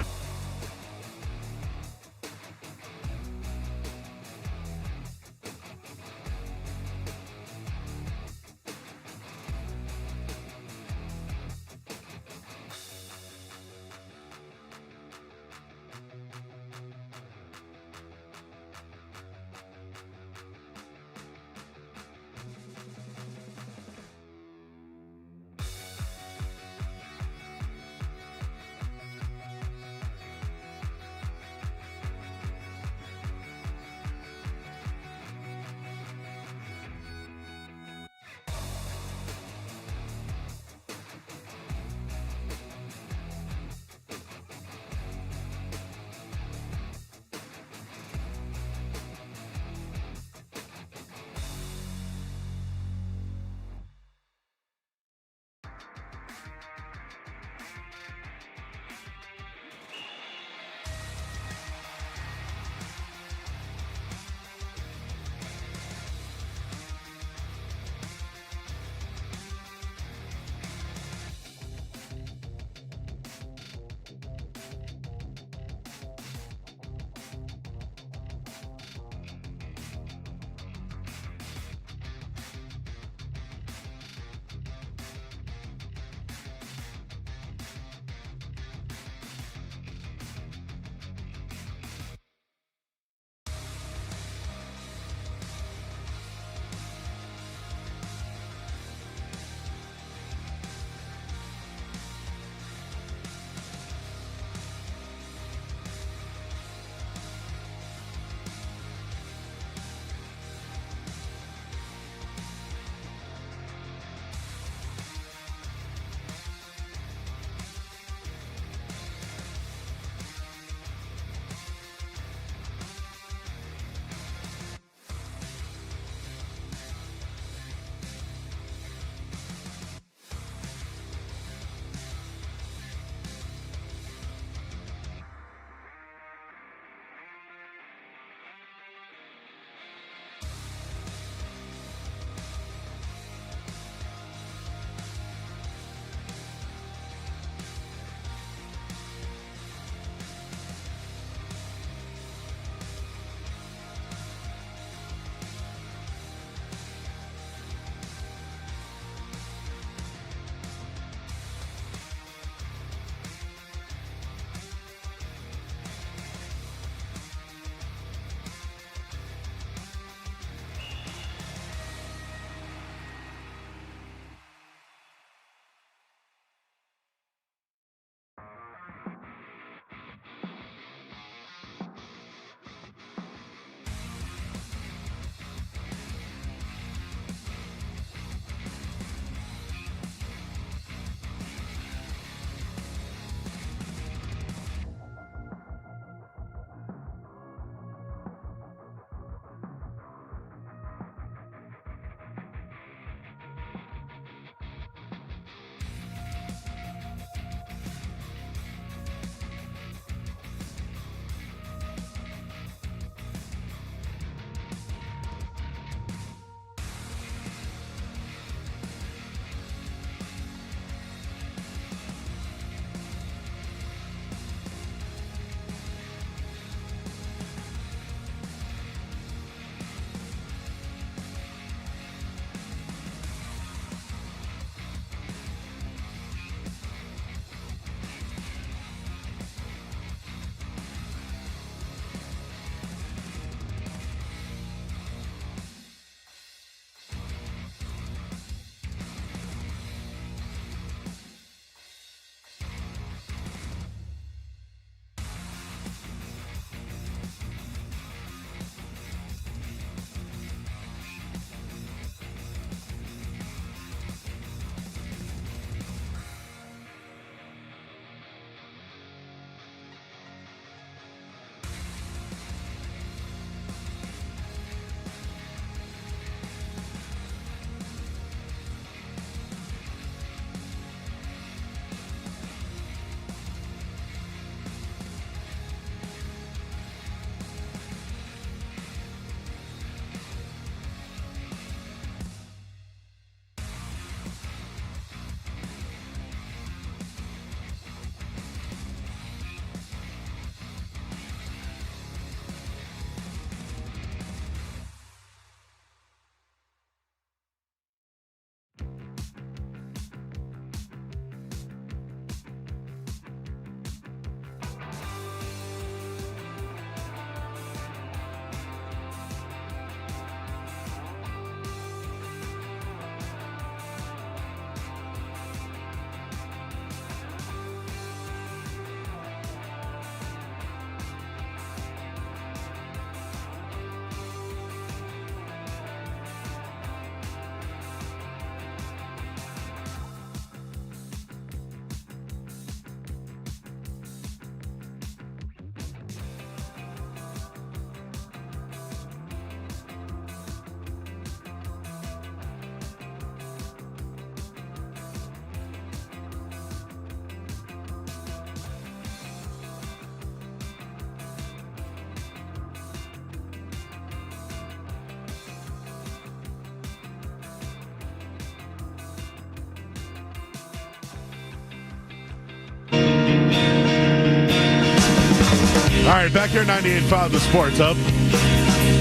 All right, back here 98.5 The Sports Hub.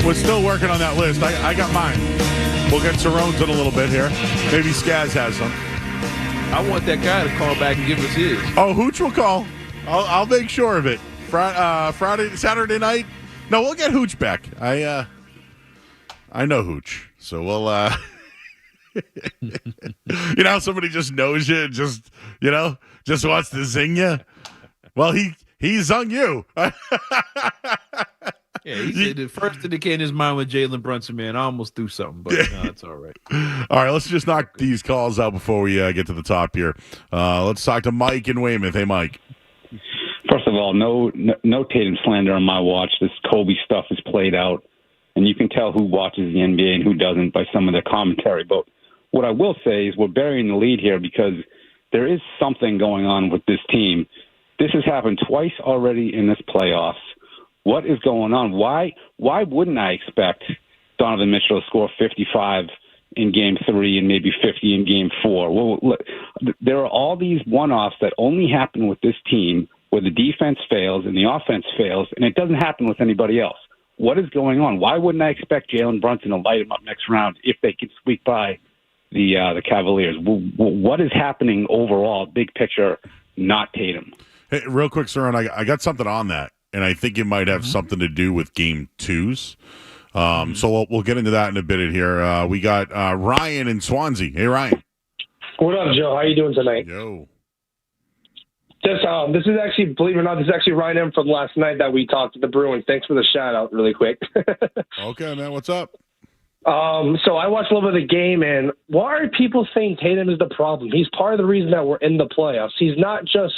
We're still working on that list. I got mine. We'll get Cerrone's in a little bit here. Maybe Skaz has some. I want that guy to call back and give us his. Oh, Hooch will call. I'll make sure of it. Saturday night. No, we'll get Hooch back. I know Hooch, so we'll. You know how somebody just knows you, just wants to zing you. Well, he zung you. Yeah, he said the first thing that came in his mind was Jalen Brunson, man. I almost threw something, but no, it's all right. All right, let's just knock these calls out before we get to the top here. Let's talk to Mike in Weymouth. Hey, Mike. First of all, no Tatum slander on my watch. This Kobe stuff is played out, and you can tell who watches the NBA and who doesn't by some of the commentary. But what I will say is we're burying the lead here because there is something going on with this team. This has happened twice already in this playoffs. What is going on? Why wouldn't I expect Donovan Mitchell to score 55 in Game 3 and maybe 50 in Game 4? Well, look, there are all these one-offs that only happen with this team where the defense fails and the offense fails, and it doesn't happen with anybody else. What is going on? Why wouldn't I expect Jalen Brunson to light him up next round if they can squeak by the Cavaliers? What is happening overall, big picture, not Tatum? Hey, real quick, Cerrone, I got something on that. And I think it might have something to do with Game 2s. So we'll get into that in a bit here. We got Ryan in Swansea. Hey, Ryan. What up, Joe? How you doing tonight? Yo. This is actually, believe it or not, this is actually Ryan M from last night that we talked to the Bruins. Thanks for the shout out really quick. Okay, man. What's up? So I watched a little bit of the game, and why are people saying Tatum is the problem? He's part of the reason that we're in the playoffs. He's not just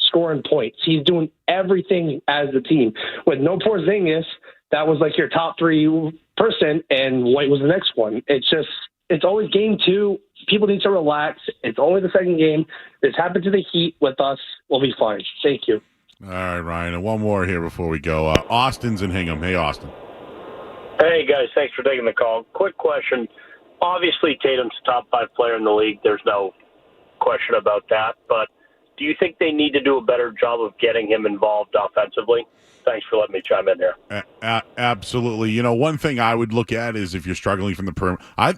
scoring points. He's doing everything as the team. With no Porzingis, that was like your top 3 person, and White was the next one. It's always Game 2. People need to relax. It's only the second game. This happened to the Heat with us. We'll be fine. Thank you. All right, Ryan. And one more here before we go. Austin's in Hingham. Hey, Austin. Hey, guys. Thanks for taking the call. Quick question. Obviously, Tatum's a top 5 player in the league. There's no question about that. But do you think they need to do a better job of getting him involved offensively? Thanks for letting me chime in here. Absolutely. One thing I would look at is if you're struggling from the perimeter. I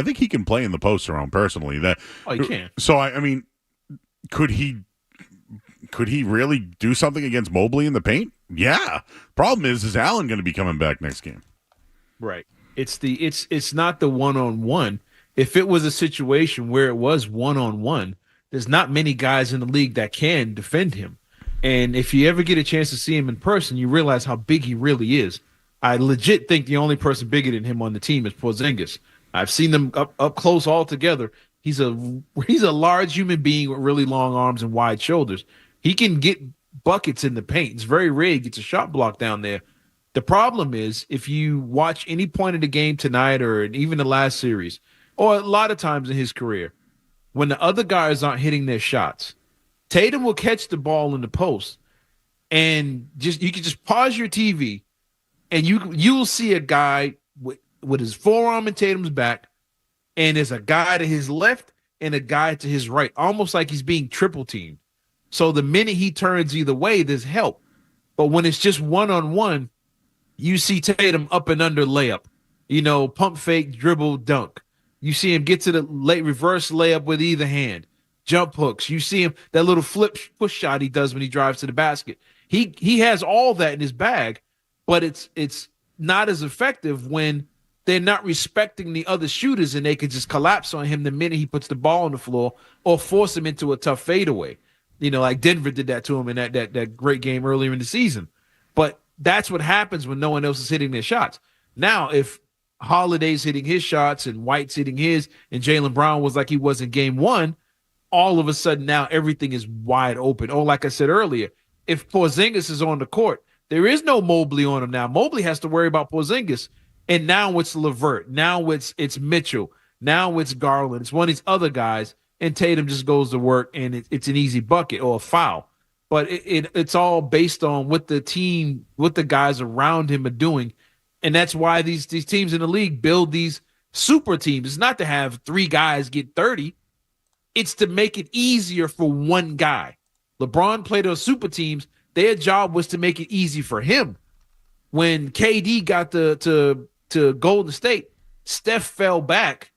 think he can play in the post around personally. He can. So, I mean, could he really do something against Mobley in the paint? Yeah. Problem is Allen going to be coming back next game? Right. It's not the one-on-one. If it was a situation where it was one-on-one, there's not many guys in the league that can defend him. And if you ever get a chance to see him in person, you realize how big he really is. I legit think the only person bigger than him on the team is Porzingis. I've seen them up close all together. He's a large human being with really long arms and wide shoulders. He can get buckets in the paint. It's very rare he gets a shot block down there. The problem is if you watch any point of the game tonight or even the last series, or a lot of times in his career, when the other guys aren't hitting their shots, Tatum will catch the ball in the post, and you can just pause your TV, and you'll see a guy with his forearm in Tatum's back, and there's a guy to his left and a guy to his right, almost like he's being triple teamed. So the minute he turns either way, there's help. But when it's just one-on-one, you see Tatum up and under layup, pump fake, dribble, dunk. You see him get to the late reverse layup with either hand, jump hooks. You see him, that little flip push shot he does when he drives to the basket. He has all that in his bag, but it's not as effective when they're not respecting the other shooters and they could just collapse on him the minute he puts the ball on the floor or force him into a tough fadeaway. Like Denver did that to him in that great game earlier in the season. But that's what happens when no one else is hitting their shots. Now, if Holiday's hitting his shots and White's hitting his and Jaylen Brown was like he was in Game 1, all of a sudden now everything is wide open. Oh, like I said earlier, if Porzingis is on the court, there is no Mobley on him now. Mobley has to worry about Porzingis, and now it's LeVert. Now it's Mitchell. Now it's Garland. It's one of these other guys, and Tatum just goes to work, and it's an easy bucket or a foul. But it's all based on what the team, what the guys around him are doing. And that's why these teams in the league build these super teams. It's not to have 3 guys get 30. It's to make it easier for one guy. LeBron played those super teams Their job was to make it easy for him. When KD got to Golden State, Steph fell back,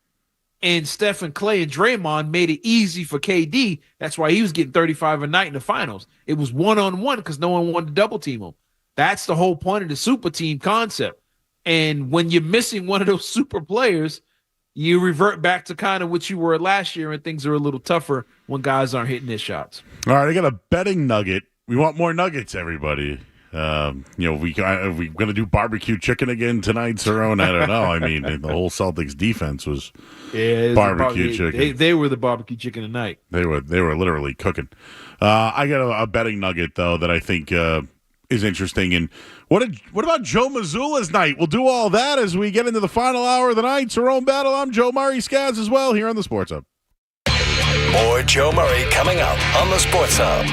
and Steph and Clay and Draymond made it easy for KD. That's why he was getting 35 a night in the finals. It was one-on-one because no one wanted to double team him. That's the whole point of the super team concept. And when you're missing one of those super players, you revert back to kind of what you were last year, and things are a little tougher when guys aren't hitting their shots. All right, I got a betting nugget. We want more nuggets, everybody. We going to do barbecue chicken again tonight, Cerrone? I don't know. I mean, the whole Celtics defense was barbecue chicken. They were the barbecue chicken tonight. They were literally cooking. I got a betting nugget though that I think is interesting. And what about Joe Mazzulla's night? We'll do all that as we get into the final hour of the night. Cerrone Battle. I'm Joe Murray, Scaz as well here on the Sports Hub. More Joe Murray coming up on the Sports Hub.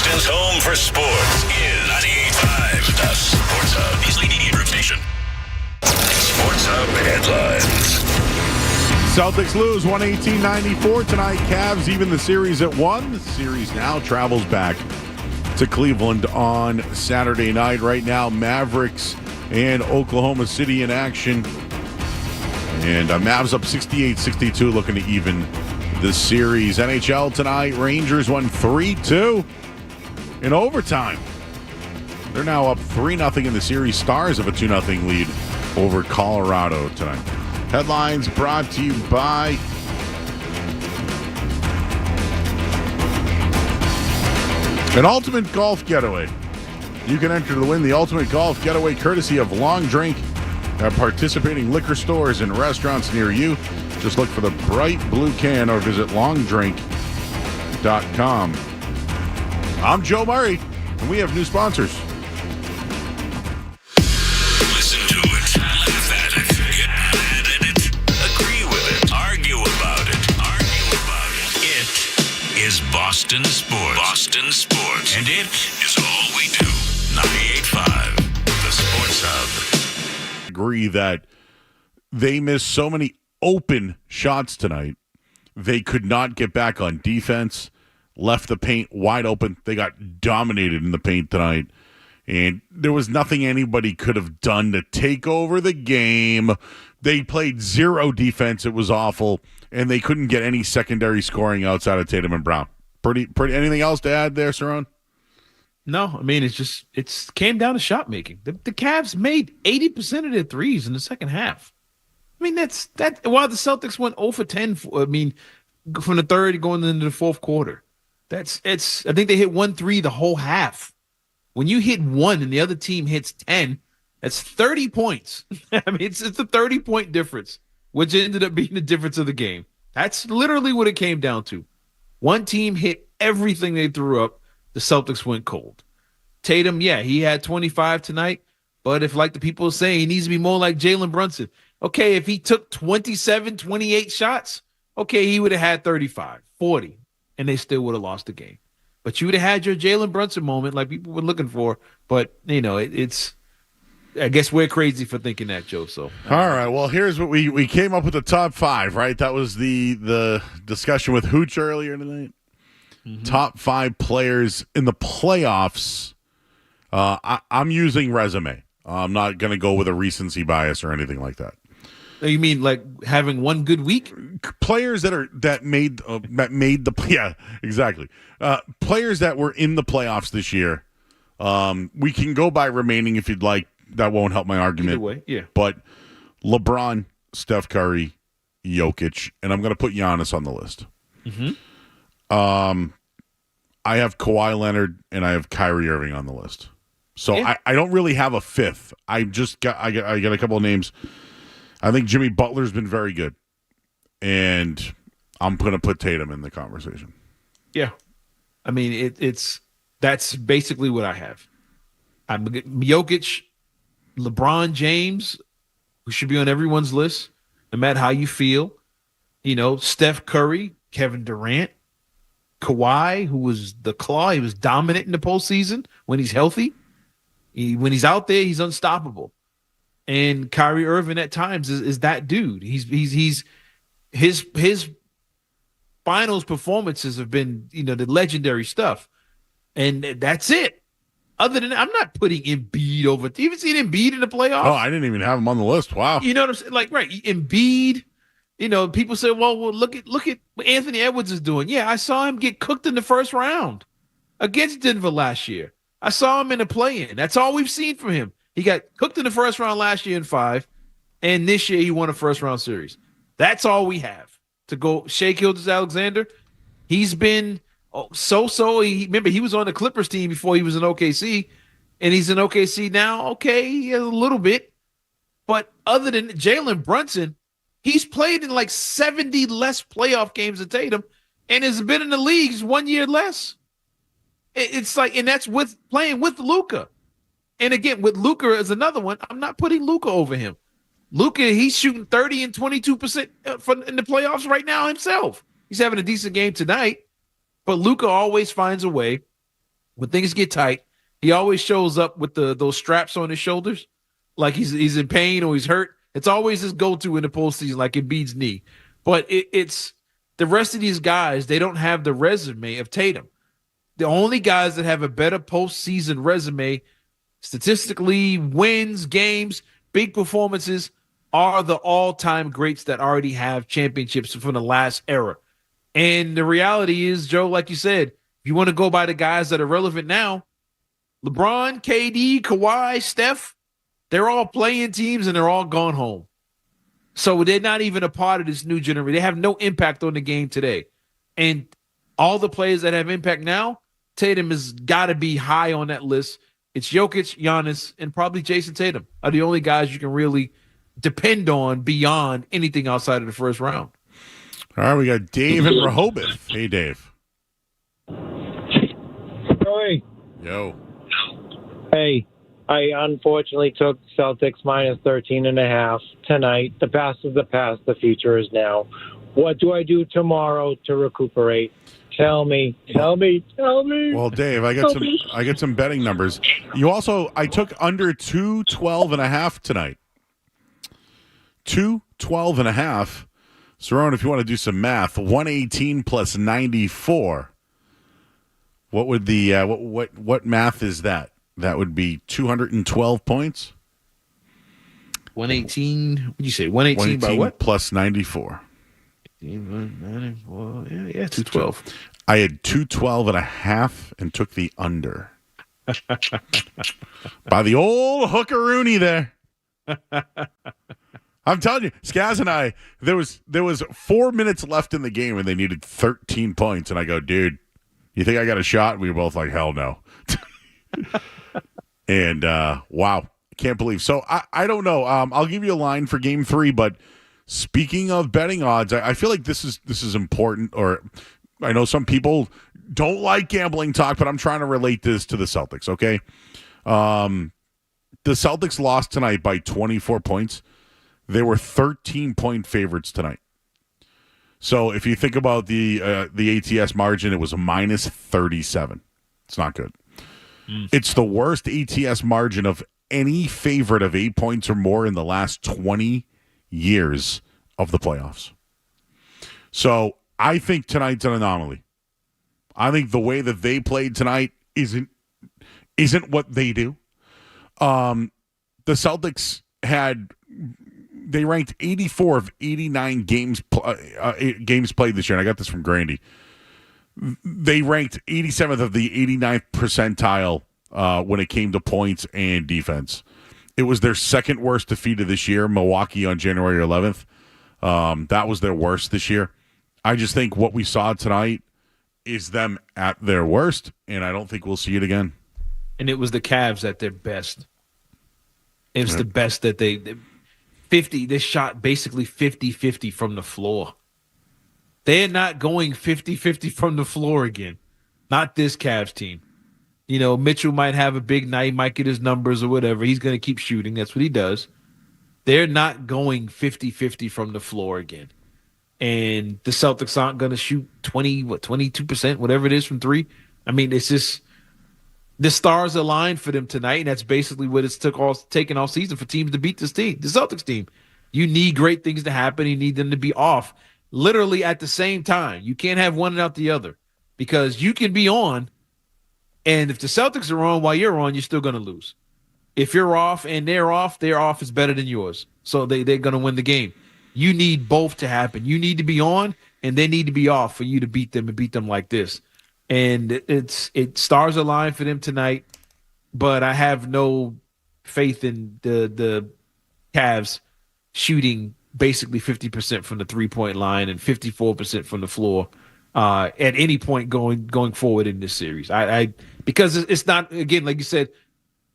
Boston's home for sports is 98.5. The Sports Hub. Easily Media Group Station. Sports Hub headlines. Celtics lose 118-94 tonight. Cavs even the series at 1. The series now travels back to Cleveland on Saturday night. Right now, Mavericks and Oklahoma City in action. And Mavs up 68-62, looking to even this series. NHL tonight, Rangers won 3-2 in overtime. They're now up 3-0 in the series. Stars have a 2-0 lead over Colorado tonight. Headlines brought to you by an ultimate golf getaway. You can enter to win the ultimate golf getaway courtesy of Long Drink at participating liquor stores and restaurants near you. Just look for the bright blue can or visit longdrink.com. I'm Joe Murray, and we have new sponsors. Listen to it, laugh at it, get mad at it, agree with it, argue about it. It is Boston Sports. Boston Sports. And it is all we do. 98.5, the Sports Hub. Agree that they missed so many open shots tonight. They could not get back on defense, left the paint wide open. They got dominated in the paint tonight, and there was nothing anybody could have done to take over the game. They played zero defense. It was awful, and they couldn't get any secondary scoring outside of Tatum and Brown. Pretty. Anything else to add there, Cerrone? No, I mean, it's came down to shot making. The Cavs made 80% of their threes in the second half. I mean, that's while the Celtics went 0 for 10, from the third going into the fourth quarter. I think they hit 1 3 the whole half. When you hit 1 and the other team hits 10, that's 30 points. I mean, it's a 30-point difference, which ended up being the difference of the game. That's literally what it came down to. One team hit everything they threw up. The Celtics went cold. Tatum, yeah, he had 25 tonight, but if, like the people are saying, he needs to be more like Jalen Brunson. Okay, if he took 27, 28 shots, okay, he would have had 35, 40, and they still would have lost the game. But you would have had your Jalen Brunson moment like people were looking for, but, it's I guess we're crazy for thinking that, Joe. So all right, well, here's what we came up with the top 5, right? That was the discussion with Hooch earlier tonight. Mm-hmm. Top 5 players in the playoffs. I'm using resume. I'm not going to go with a recency bias or anything like that. You mean like having one good week? Players that made the yeah, exactly. Players that were in the playoffs this year. We can go by remaining if you'd like. That won't help my argument. Either way, yeah. But LeBron, Steph Curry, Jokic, and I'm going to put Giannis on the list. Mm-hmm. I have Kawhi Leonard and I have Kyrie Irving on the list. So yeah. I don't really have a fifth. I got a couple of names. I think Jimmy Butler's been very good, and I'm going to put Tatum in the conversation. Yeah, I mean that's basically what I have. I'm Jokic, LeBron James, who should be on everyone's list, no matter how you feel. Steph Curry, Kevin Durant, Kawhi, who was the claw. He was dominant in the postseason when he's healthy. When he's out there, he's unstoppable. And Kyrie Irving at times is that dude. His finals performances have been, the legendary stuff. And that's it. Other than that, I'm not putting Embiid over. Do you even see Embiid in the playoffs? Oh, I didn't even have him on the list. Wow. You know what I'm saying? Like, right, Embiid. People say, well, look at what Anthony Edwards is doing. Yeah, I saw him get cooked in the first round against Denver last year. I saw him in a play-in. That's all we've seen from him. He got cooked in the first round last year in 5, and this year he won a first-round series. That's all we have to go. Shea Gilgeous-Alexander, he's been so-so. Remember, he was on the Clippers team before he was in OKC, and he's in OKC now. Okay, a little bit. But other than Jalen Brunson, he's played in like 70 less playoff games than Tatum and has been in the leagues 1 year less. It's like, and that's with playing with Luka. And again, with Luka as another one, I'm not putting Luka over him. Luka, he's shooting 30 and 22% in the playoffs right now himself. He's having a decent game tonight, but Luka always finds a way when things get tight, he always shows up with those straps on his shoulders, like he's in pain or he's hurt. It's always his go-to in the postseason, like Embiid's knee. But it's the rest of these guys, they don't have the resume of Tatum. The only guys that have a better postseason resume, statistically, wins, games, big performances, are the all-time greats that already have championships from the last era. And the reality is, Joe, like you said, if you want to go by the guys that are relevant now, LeBron, KD, Kawhi, Steph, they're all playing teams and they're all gone home. So they're not even a part of this new generation. They have no impact on the game today. And all the players that have impact now, Tatum has got to be high on that list. It's Jokic, Giannis, and probably Jason Tatum are the only guys you can really depend on beyond anything outside of the first round. All right, we got Dave in Rehoboth. Hey, Dave. Hey. Yo. Hey. I unfortunately took Celtics minus 13.5 tonight. The past is the past. The future is now. What do I do tomorrow to recuperate? Tell me. Well, Dave, I got some betting numbers. I took under 212.5 tonight. 212.5. Cerrone, if you want to do some math, 118 plus 94. What would the what math is that? That would be 212 points. 118. What did you say? 118 by what? Plus 94. 94. Yeah, 212. I had 212.5 and took the under. By the old hookaroony there. I'm telling you, Skaz and I, there was 4 minutes left in the game and they needed 13 points. And I go, dude, you think I got a shot? And we were both like, hell no. And wow, can't believe. So I don't know. I'll give you a line for Game 3. But speaking of betting odds, I feel like this is important. Or I know some people don't like gambling talk, but I'm trying to relate this to the Celtics. Okay, the Celtics lost tonight by 24 points. They were 13-point favorites tonight. So if you think about the ATS margin, it was a minus 37. It's not good. It's the worst ATS margin of any favorite of 8 points or more in the last 20 years of the playoffs. So I think tonight's an anomaly. I think the way that they played tonight isn't what they do. The Celtics they ranked 84 of 89 games played this year, and I got this from Grandy. They ranked 87th of the 89th percentile when it came to points and defense. It was their second worst defeat of this year, Milwaukee on January 11th. That was their worst this year. I just think what we saw tonight is them at their worst, and I don't think we'll see it again. And it was the Cavs at their best. It was the best that they shot basically 50-50 from the floor. They're not going 50-50 from the floor again. Not this Cavs team. You know, Mitchell might have a big night, might get his numbers or whatever. He's going to keep shooting. That's what he does. They're not going 50-50 from the floor again. And the Celtics aren't going to shoot 22%, whatever it is from three. I mean, it's just the stars aligned for them tonight, and that's basically what it's taken all season for teams to beat this team, the Celtics team. You need great things to happen. You need them to be off literally at the same time. You can't have one without the other because you can be on, and if the Celtics are on while you're on, you're still going to lose. If you're off and they're off is better than yours. So they're going to win the game. You need both to happen. You need to be on, and they need to be off for you to beat them and beat them like this. And it stars aligned for them tonight, but I have no faith in the Cavs shooting basically 50% from the three-point line and 54% from the floor at any point going forward in this series. Because it's not, again, like you said,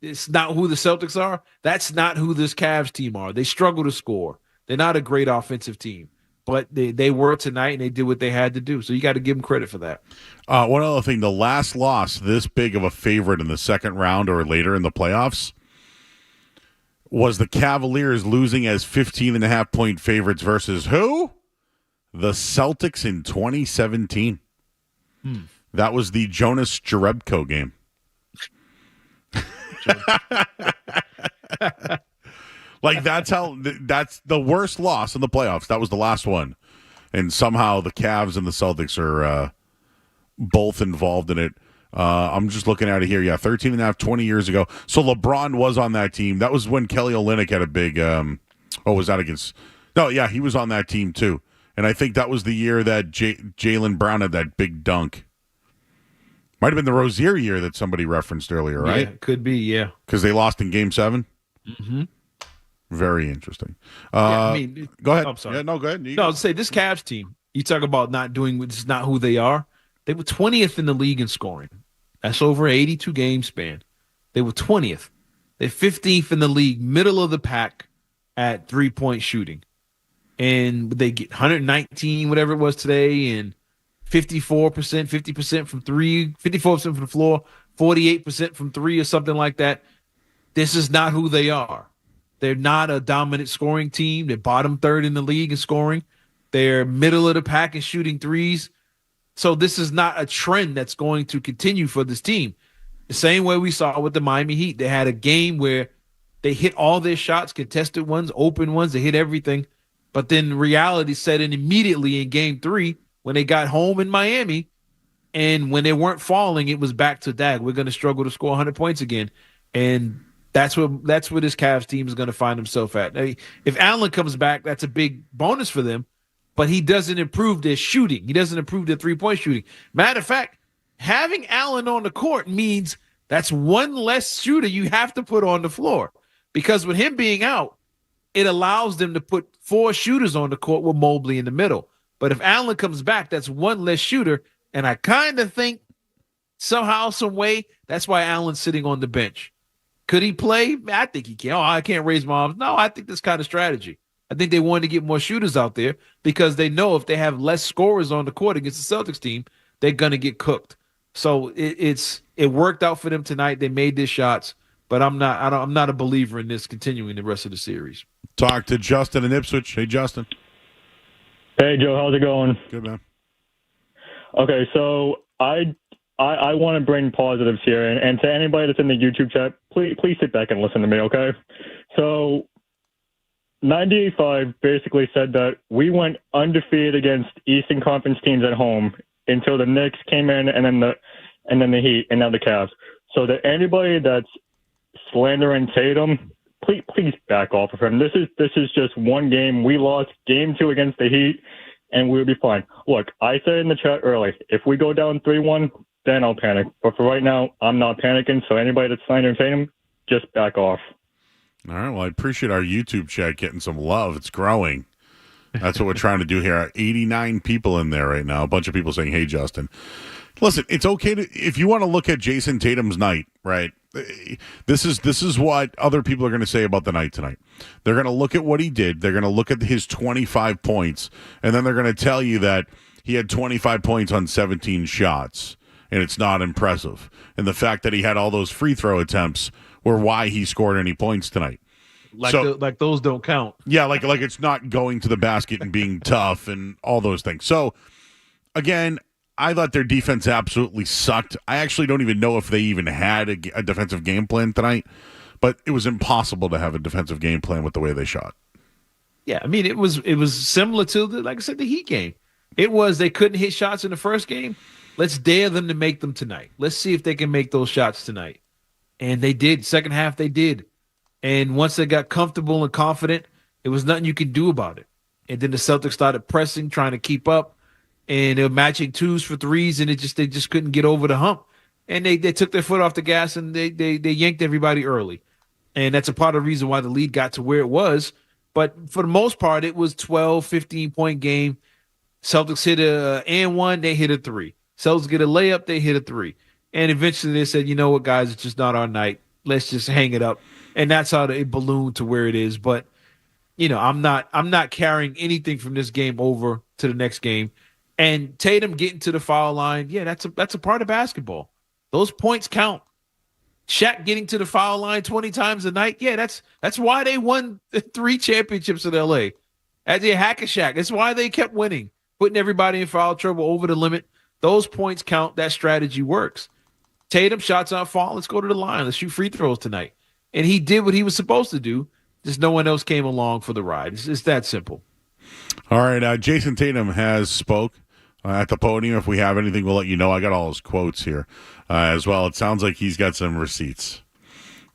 it's not who the Celtics are. That's not who this Cavs team are. They struggle to score. They're not a great offensive team. But they were tonight, and they did what they had to do. So you got to give them credit for that. One other thing, the last loss this big of a favorite in the second round or later in the playoffs was the Cavaliers losing as 15.5-point favorites versus who? The Celtics in 2017. That was the Jonas Jerebko game. Sean. Like that's the worst loss in the playoffs. That was the last one, and somehow the Cavs and the Celtics are both involved in it. I'm just looking at it here. Yeah, 13 and a half, 20 years ago. So LeBron was on that team. That was when Kelly Olynyk had a big. Was that against? No, yeah, he was on that team too. And I think that was the year that Jaylen Brown had that big dunk. Might have been the Rozier year that somebody referenced earlier, right? Yeah, could be, yeah. Because they lost in Game 7? Mm-hmm. Very interesting. I mean, go ahead. I'm sorry. Yeah, no, go ahead. No, I'll say this Cavs team, you talk about not doing, this is not who they are. They were 20th in the league in scoring. That's over an 82-game span. They were 20th. They're 15th in the league, middle of the pack at three-point shooting. And they get 119, whatever it was today, and 54%, 50% from three, 54% from the floor, 48% from three, or something like that. This is not who they are. They're not a dominant scoring team. They're bottom third in the league in scoring. They're middle of the pack in shooting threes. So this is not a trend that's going to continue for this team. The same way we saw with the Miami Heat. They had a game where they hit all their shots, contested ones, open ones. They hit everything. But then reality set in immediately in Game 3 when they got home in Miami. And when they weren't falling, it was back to dag. We're going to struggle to score 100 points again. And that's where this Cavs team is going to find himself at. I mean, if Allen comes back, that's a big bonus for them. But he doesn't improve their shooting. He doesn't improve their three-point shooting. Matter of fact, having Allen on the court means that's one less shooter you have to put on the floor. Because with him being out, it allows them to put 4 shooters on the court with Mobley in the middle. But if Allen comes back, that's one less shooter. And I kind of think somehow, some way, that's why Allen's sitting on the bench. Could he play? I think he can. Oh, I can't raise my arms. No, I think this kind of strategy. I think they wanted to get more shooters out there because they know if they have less scorers on the court against the Celtics team, they're going to get cooked. So it worked out for them tonight. They made their shots, but I'm not a believer in this continuing the rest of the series. Talk to Justin in Ipswich. Hey, Justin. Hey, Joe. How's it going? Good, man. Okay, so I want to bring positives here, and to anybody that's in the YouTube chat, please sit back and listen to me, okay? So 98.5 basically said that we went undefeated against Eastern Conference teams at home until the Knicks came in, and then the Heat, and now the Cavs. So that anybody that's slandering Tatum, please back off of him. This is just one game. We lost Game 2 against the Heat, and we'll be fine. Look, I said in the chat early, if we go down 3-1, then I'll panic. But for right now, I'm not panicking. So anybody that's slandering Tatum, just back off. All right. Well, I appreciate our YouTube chat getting some love. It's growing. That's what we're trying to do here. 89 people in there right now. A bunch of people saying, hey, Justin. Listen, it's okay if you want to look at Jason Tatum's night, right? This is what other people are going to say about the night tonight. They're going to look at what he did. They're going to look at his 25 points, and then they're going to tell you that he had 25 points on 17 shots, and it's not impressive. And the fact that he had all those free throw attempts were why he scored any points tonight. Like those don't count. Yeah, like it's not going to the basket and being tough and all those things. So, again, I thought their defense absolutely sucked. I actually don't even know if they even had a defensive game plan tonight, but it was impossible to have a defensive game plan with the way they shot. Yeah, I mean, it was similar to, like I said, the Heat game. It was they couldn't hit shots in the first game. Let's dare them to make them tonight. Let's see if they can make those shots tonight. And they did. Second half, they did. And once they got comfortable and confident, it was nothing you could do about it. And then the Celtics started pressing, trying to keep up. And they were matching twos for threes, and they just couldn't get over the hump. And they took their foot off the gas, and they yanked everybody early. And that's a part of the reason why the lead got to where it was. But for the most part, it was 12, 15-point game. Celtics hit a and one, they hit a 3. Celtics get a layup, they hit a 3. And eventually they said, you know what, guys, it's just not our night. Let's just hang it up. And that's how it ballooned to where it is. But, you know, I'm not carrying anything from this game over to the next game. And Tatum getting to the foul line, yeah, that's a part of basketball. Those points count. Shaq getting to the foul line 20 times a night, yeah, that's why they won 3 championships in L.A. As a hack of Shaq. That's why they kept winning, putting everybody in foul trouble over the limit. Those points count. That strategy works. Tatum, shots aren't falling. Let's go to the line. Let's shoot free throws tonight. And he did what he was supposed to do. Just no one else came along for the ride. It's that simple. All right, Jason Tatum has spoke at the podium. If we have anything, we'll let you know. I got all his quotes here as well. It sounds like he's got some receipts.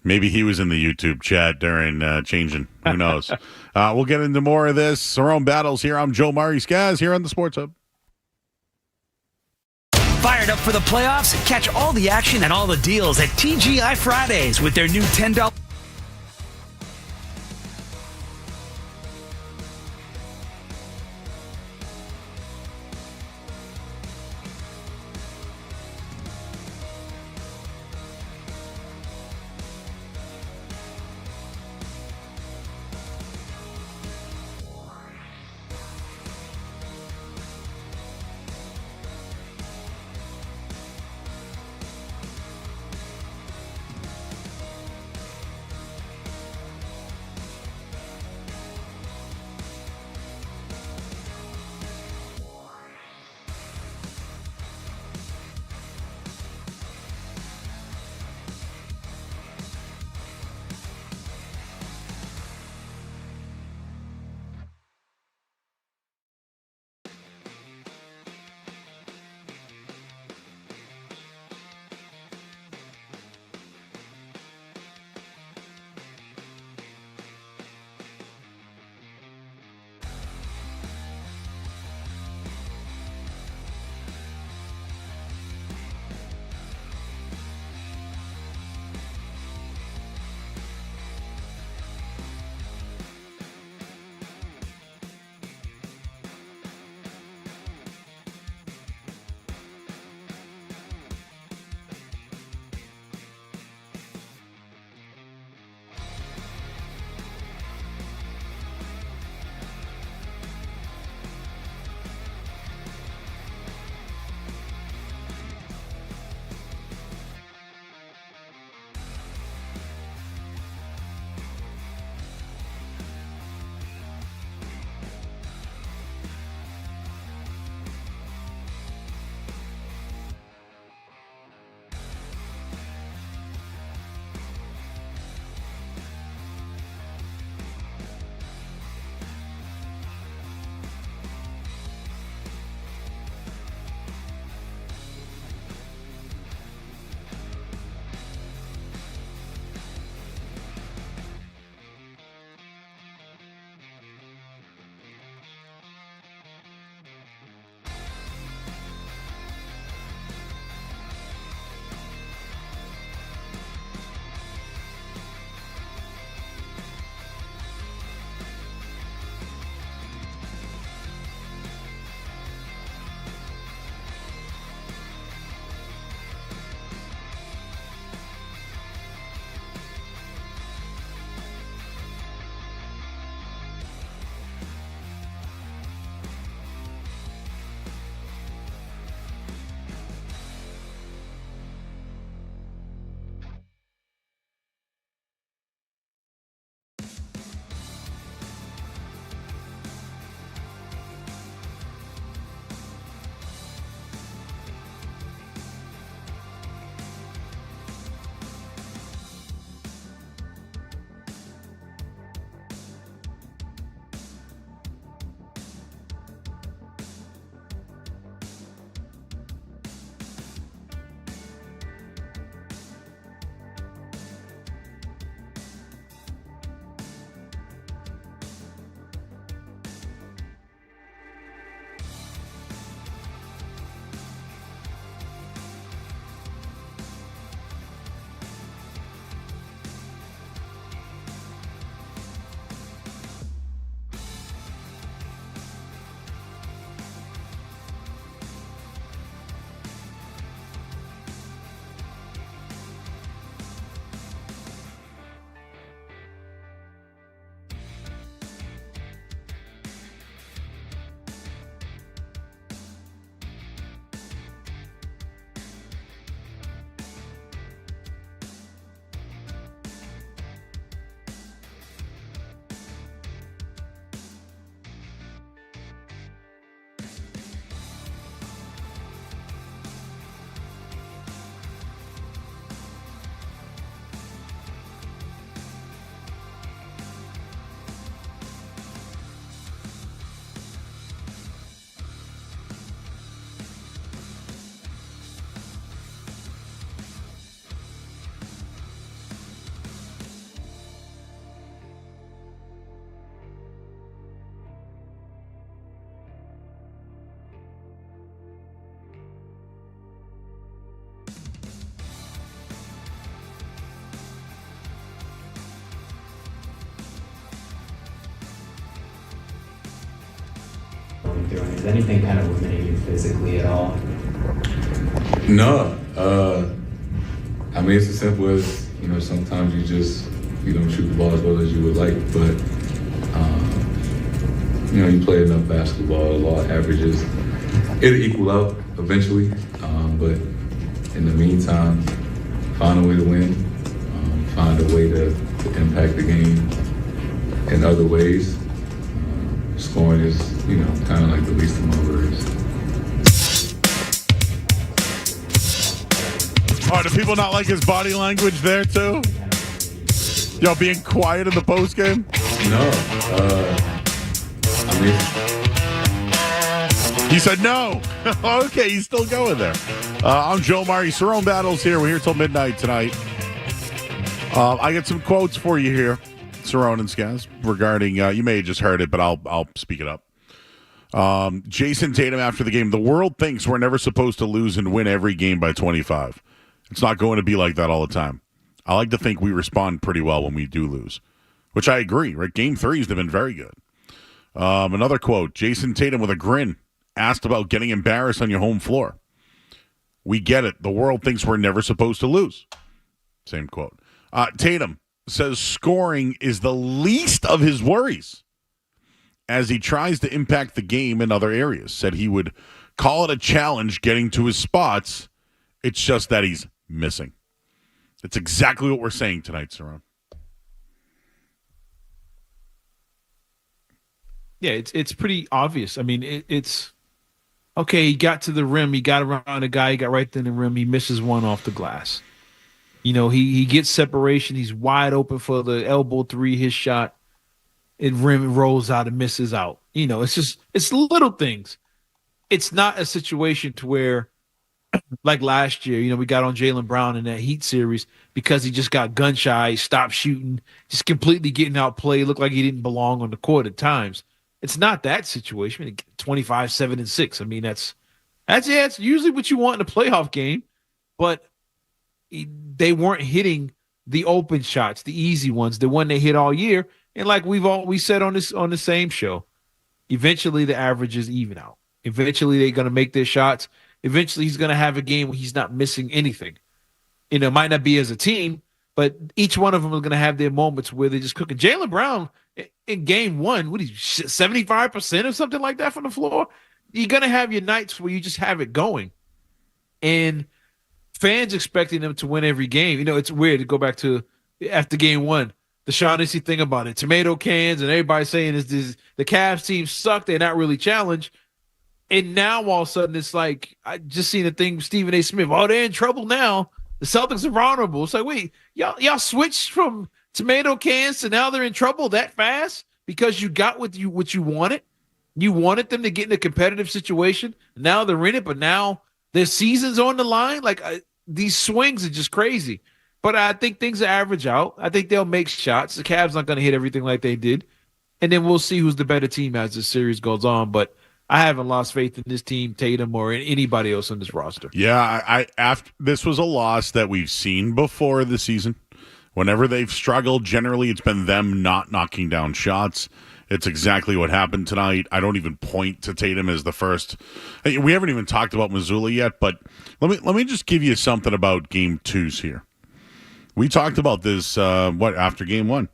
Maybe he was in the YouTube chat during changing. Who knows? We'll get into more of this. Cerrone Battles here. I'm Joe Murray Skaz here on the Sports Hub. Fired up for the playoffs? Catch all the action and all the deals at TGI Fridays with their new $10. going through? And is anything kind of limiting you physically at all? No. I mean, it's as simple as, sometimes you don't shoot the ball as well as you would like, but, you play enough basketball, law averages. It'll equal out eventually, but in the meantime, find a way to win, find a way to impact the game in other ways. Scoring is, kind of like the least of my worries. Oh, do people not like his body language there too? Y'all being quiet in the postgame? No. He said no. Okay, he's still going there. I'm Joe Murray. Cerrone Battle's here. We're here till midnight tonight. I got some quotes for you here, Cerrone and Skaz, regarding, you may have just heard it, but I'll speak it up. Jason Tatum after the game, the world thinks we're never supposed to lose and win every game by 25. It's not going to be like that all the time. I like to think we respond pretty well when we do lose, which I agree, right? Game 3s have been very good. Another quote, Jason Tatum with a grin, asked about getting embarrassed on your home floor. We get it. The world thinks we're never supposed to lose. Same quote. Tatum says scoring is the least of his worries as he tries to impact the game in other areas. Said he would call it a challenge getting to his spots. It's just that he's missing. It's exactly what we're saying tonight, Cerrone. Yeah, it's pretty obvious. I mean, it's okay. He got to the rim. He got around a guy. He got right in the rim. He misses one off the glass. He gets separation. He's wide open for the elbow three. His shot, rim rolls out and misses out. It's little things. It's not a situation to where, like last year, we got on Jaylen Brown in that Heat series because he just got gun shy, stopped shooting, just completely getting outplayed. Looked like he didn't belong on the court at times. It's not that situation. I mean, 25, 7, and 6. I mean, that's it's usually what you want in a playoff game, but they weren't hitting the open shots, the easy ones, the one they hit all year. And like we said on the same show, eventually the averages even out. Eventually they're going to make their shots. Eventually he's going to have a game where he's not missing anything. It might not be as a team, but each one of them is going to have their moments where they're just cooking. Jaylen Brown in game 1, what is 75% or something like that from the floor? You're going to have your nights where you just have it going. And fans expecting them to win every game. It's weird to go back to after game 1, the Shaughnessy thing about it. Tomato cans and everybody saying the Cavs team suck. They're not really challenged. And now all of a sudden it's like, I just seen a thing with Stephen A. Smith. Oh, they're in trouble now. The Celtics are vulnerable. It's like, wait, y'all switched from tomato cans to now they're in trouble that fast because you got what you wanted. You wanted them to get in a competitive situation. Now they're in it, but now their season's on the line. Like these swings are just crazy. But I think things will average out. I think they'll make shots. The Cavs not going to hit everything like they did. And then we'll see who's the better team as the series goes on. But I haven't lost faith in this team, Tatum, or in anybody else on this roster. Yeah, after this was a loss that we've seen before this season. Whenever they've struggled, generally it's been them not knocking down shots. It's exactly what happened tonight. I don't even point to Tatum as the first. We haven't even talked about Missoula yet, but let me just give you something about Game 2s here. We talked about this after Game 1.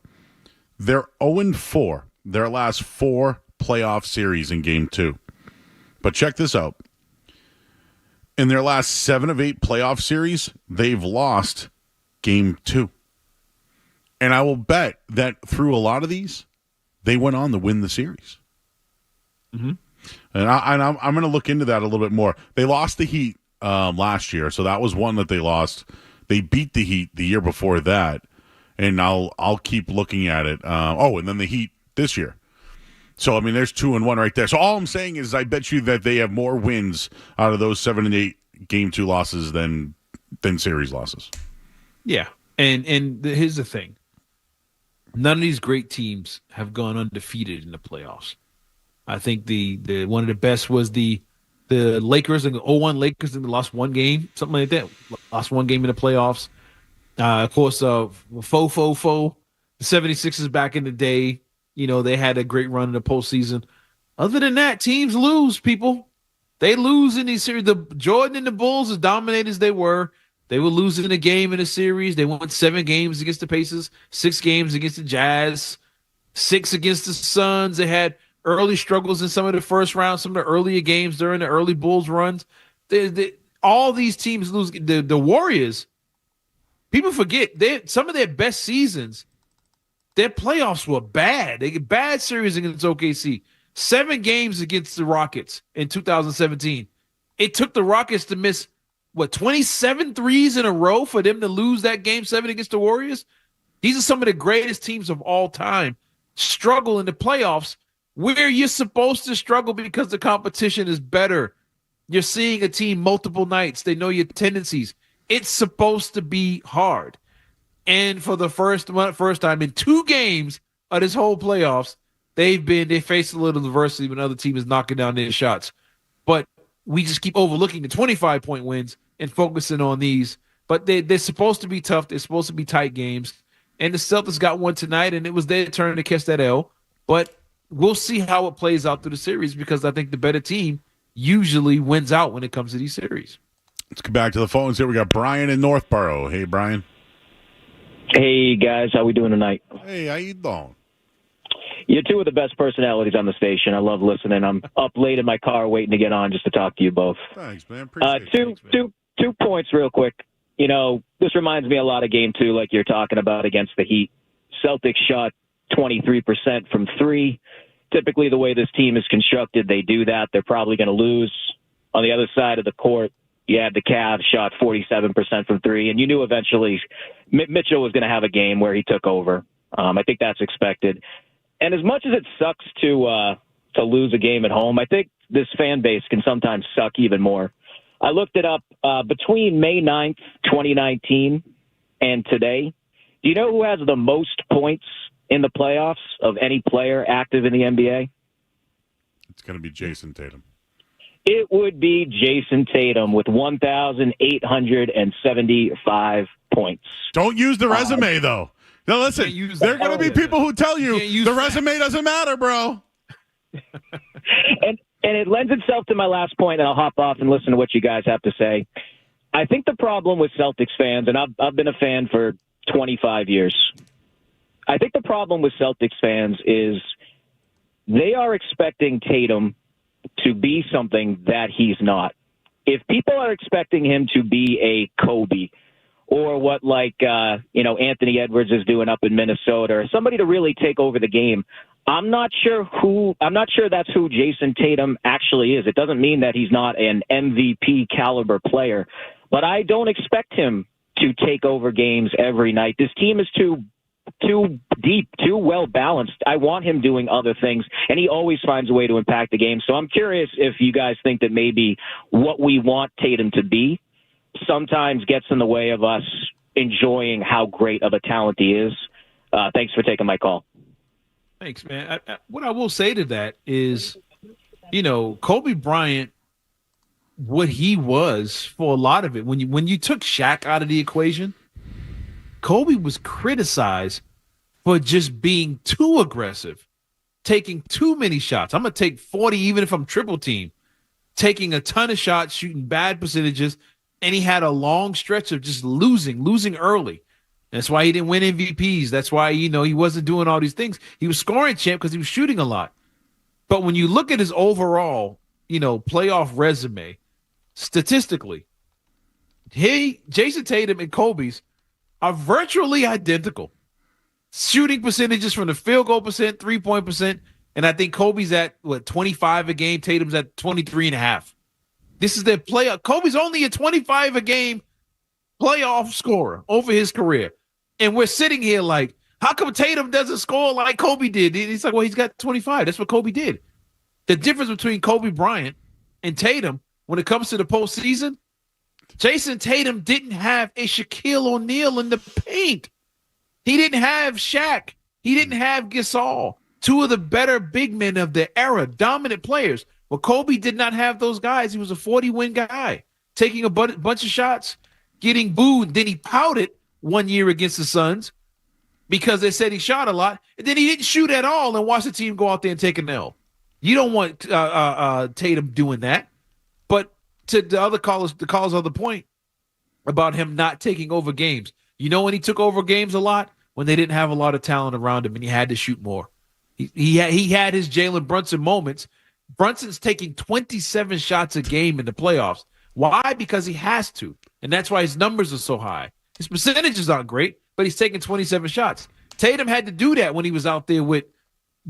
They're 0-4. Their last 4 playoff series in Game 2. But check this out. In their last 7 of 8 playoff series, they've lost Game 2. And I will bet that through a lot of these, they went on to win the series. Mm-hmm. And I'm going to look into that a little bit more. They lost the Heat last year, so that was one that they lost. They beat the Heat the year before that, and I'll keep looking at it. And then the Heat this year. So, I mean, there's 2-1 right there. So all I'm saying is I bet you that they have more wins out of those 7 and 8 Game 2 losses than series losses. Yeah, and here's the thing. None of these great teams have gone undefeated in the playoffs. I think the one of the best was the Lakers and the 0-1 Lakers, and they lost one game, something like that. Lost one game in the playoffs. Of course, the 76ers back in the day. They had a great run in the postseason. Other than that, teams lose, people. They lose in these series. The Jordan and the Bulls, as dominant as they were, they were losing a game in a series. They won 7 games against the Pacers, 6 games against the Jazz, 6 against the Suns. They had early struggles in some of the first round, some of the earlier games during the early Bulls runs. All these teams lose. The Warriors, people forget, some of their best seasons, their playoffs were bad. They get bad series against OKC. 7 games against the Rockets in 2017. It took the Rockets to miss, 27 threes in a row for them to lose that game 7 against the Warriors? These are some of the greatest teams of all time. Struggle in the playoffs where you're supposed to struggle because the competition is better. You're seeing a team multiple nights. They know your tendencies. It's supposed to be hard. And for the first time in 2 games of this whole playoffs, they faced a little adversity when other team is knocking down their shots. But we just keep overlooking the 25-point wins and focusing on these. But they're supposed to be tough. They're supposed to be tight games. And the Celtics got one tonight, and it was their turn to catch that L. But we'll see how it plays out through the series because I think the better team usually wins out when it comes to these series. Let's go back to the phones here. We got Brian in Northborough. Hey, Brian. Hey, guys. How we doing tonight? Hey, how you doing? You're 2 of the best personalities on the station. I love listening. I'm up late in my car waiting to get on just to talk to you both. Thanks, man. Appreciate it. Two points real quick. This reminds me a lot of Game 2 like you're talking about against the Heat. Celtics shot 23% from 3. Typically, the way this team is constructed, they do that. They're probably going to lose. On the other side of the court, you had the Cavs shot 47% from 3, and you knew eventually Mitchell was going to have a game where he took over. I think that's expected. And as much as it sucks to lose a game at home, I think this fan base can sometimes suck even more. I looked it up between May 9th, 2019 and today. Do you know who has the most points in the playoffs of any player active in the NBA? It's going to be Jason Tatum. It would be Jason Tatum with 1,875 points. Don't use the resume, though. Now, listen, there are going to be people who tell you the resume doesn't matter, bro. And it lends itself to my last point, and I'll hop off and listen to what you guys have to say. I think the problem with Celtics fans, and I've been a fan for 25 years, I think the problem with Celtics fans is they are expecting Tatum to be something that he's not. If people are expecting him to be a Kobe or what Anthony Edwards is doing up in Minnesota, or somebody to really take over the game, I'm not sure that's who Jason Tatum actually is. It doesn't mean that he's not an MVP caliber player, but I don't expect him to take over games every night. This team is too deep, too well balanced. I want him doing other things, and he always finds a way to impact the game. So I'm curious if you guys think that maybe what we want Tatum to be sometimes gets in the way of us enjoying how great of a talent he is. Thanks for taking my call. Thanks, man. What I will say to that is, Kobe Bryant, what he was for a lot of it, when you took Shaq out of the equation, Kobe was criticized for just being too aggressive, taking too many shots. I'm going to take 40 even if I'm triple team, taking a ton of shots, shooting bad percentages, and he had a long stretch of just losing early. That's why he didn't win MVPs. That's why, he wasn't doing all these things. He was scoring champ because he was shooting a lot. But when you look at his overall, playoff resume, statistically, Jason Tatum and Kobe's are virtually identical. Shooting percentages from the field goal percent, 3-point percent, and I think Kobe's at 25 a game, Tatum's at 23.5. This is their playoff. Kobe's only a 25 a game playoff scorer over his career. And we're sitting here like, how come Tatum doesn't score like Kobe did? He's like, well, he's got 25. That's what Kobe did. The difference between Kobe Bryant and Tatum when it comes to the postseason, Jason Tatum didn't have a Shaquille O'Neal in the paint. He didn't have Shaq. He didn't have Gasol, 2 of the better big men of the era, dominant players. Well, Kobe did not have those guys. He was a 40-win guy, taking a bunch of shots, getting booed. Then he pouted one year against the Suns because they said he shot a lot, and then he didn't shoot at all and watch the team go out there and take an L. You don't want Tatum doing that. But to the other callers, other point about him not taking over games. You know when he took over games a lot? When they didn't have a lot of talent around him and he had to shoot more. He had his Jalen Brunson moments. Brunson's taking 27 shots a game in the playoffs. Why? Because he has to. And that's why his numbers are so high. His percentages aren't great, but he's taking 27 shots. Tatum had to do that when he was out there with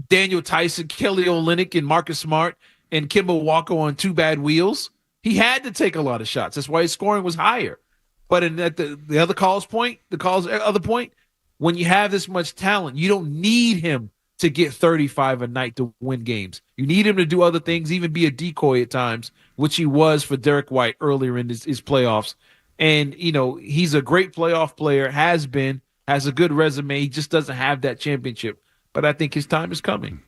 Daniel Tyson, Kelly Olynyk, and Marcus Smart, and Kemba Walker on two bad wheels. He had to take a lot of shots. That's why his scoring was higher. But at the other other point, when you have this much talent, you don't need him to get 35 a night to win games. You need him to do other things, even be a decoy at times, which he was for Derrick White earlier in his playoffs. And, he's a great playoff player, has a good resume. He just doesn't have that championship. But I think his time is coming.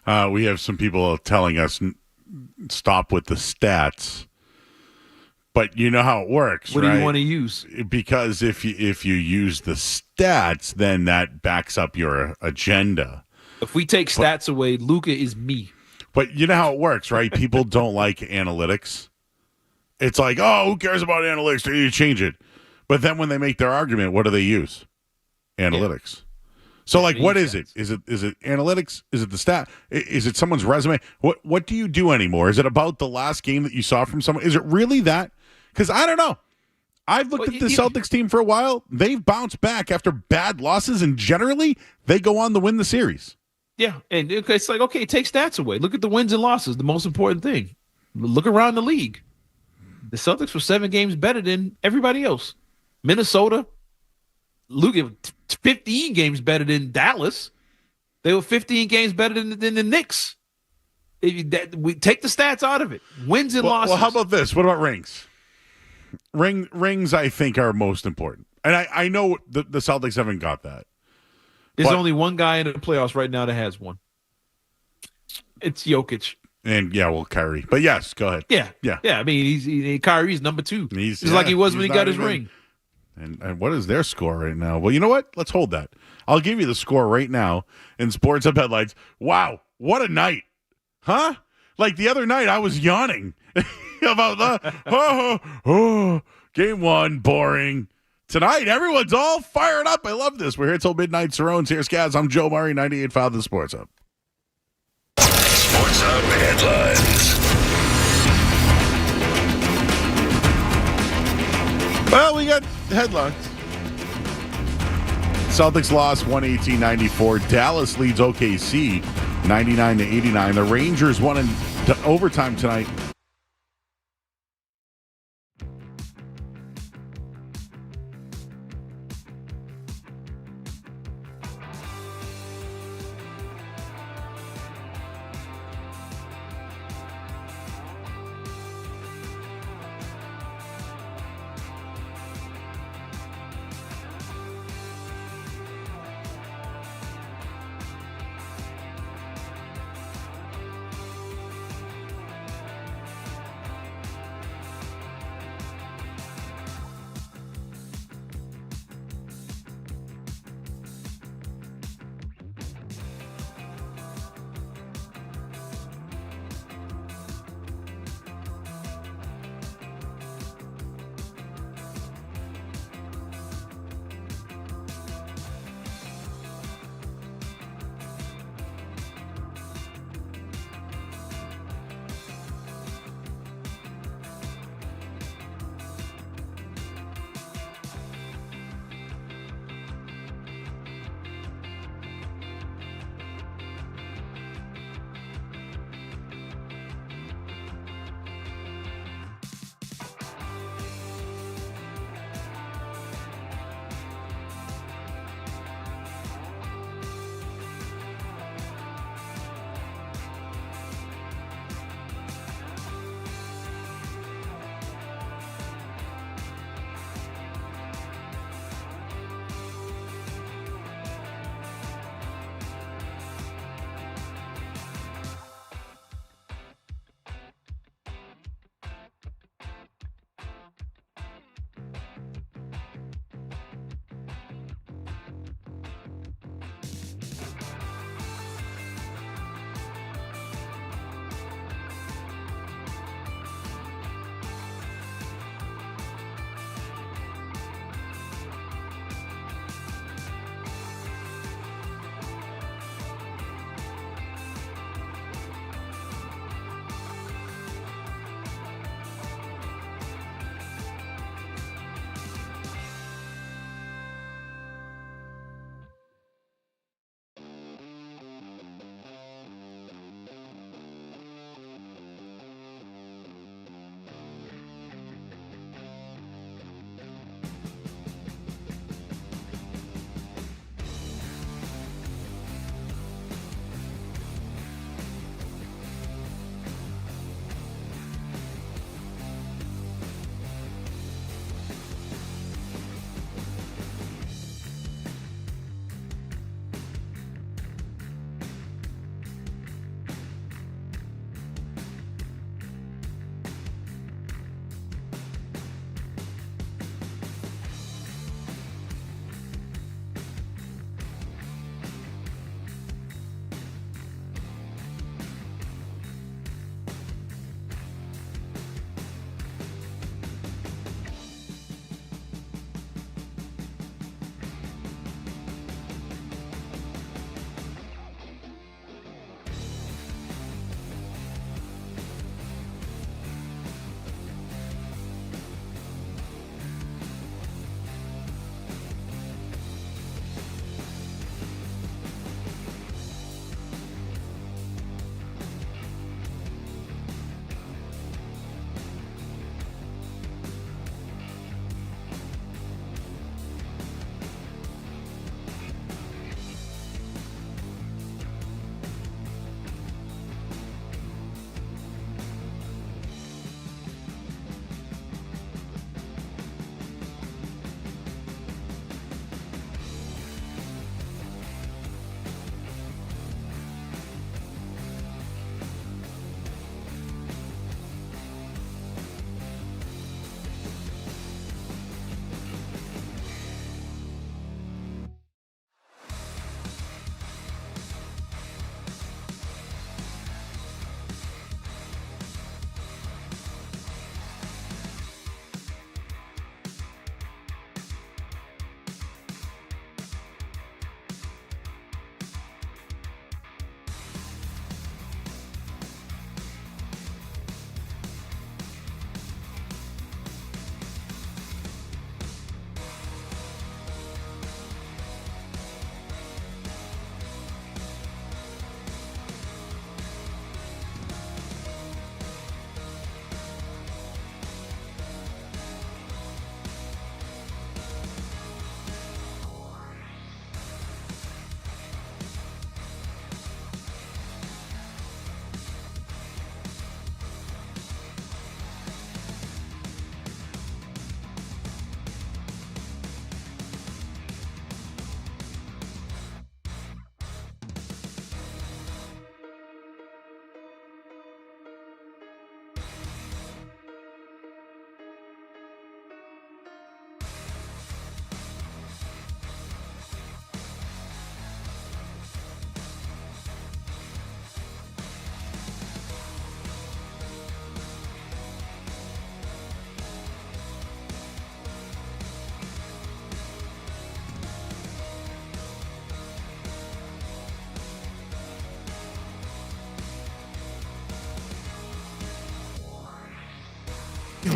We have some people telling us stop with the stats. But you know how it works, What right? do you want to use? Because if you use the stats, then that backs up your agenda. If we take stats away, Luka is me. But you know how it works, right? People don't like analytics. It's like, oh, who cares about analytics? They need to change it. But then when they make their argument, what do they use? Analytics. Yeah. So, what is it? Is it analytics? Is it the stat? Is it someone's resume? What do you do anymore? Is it about the last game that you saw from someone? Is it really that? Because I don't know. I've looked at the Celtics team for a while. They've bounced back after bad losses, and generally, they go on to win the series. Yeah, and it's like, okay, take stats away. Look at the wins and losses, the most important thing. Look around the league. The Celtics were 7 games better than everybody else. Minnesota, look at 15 games better than Dallas. They were 15 games better than the Knicks. We take the stats out of it. Wins and losses. Well, how about this? What about rings? Rings, I think, are most important. And I know the Celtics haven't got that. There's only one guy in the playoffs right now that has one. It's Jokic. And, Kyrie. But, yes, go ahead. Yeah. I mean, Kyrie's number 2. He's like he was when he got his ring. And what is their score right now? Well, you know what? Let's hold that. I'll give you the score right now in Sports Up Headlines. Wow, what a night. Huh? Like the other night, I was yawning about the game 1, boring. Tonight, everyone's all fired up. I love this. We're here till midnight. Cerrone's here. Scaz, I'm Joe Murray, 98.5 The Sports Hub. Sports Hub Headlines. Well, we got headlines. Celtics lost 118-94. Dallas leads OKC 99-89. The Rangers won in overtime tonight.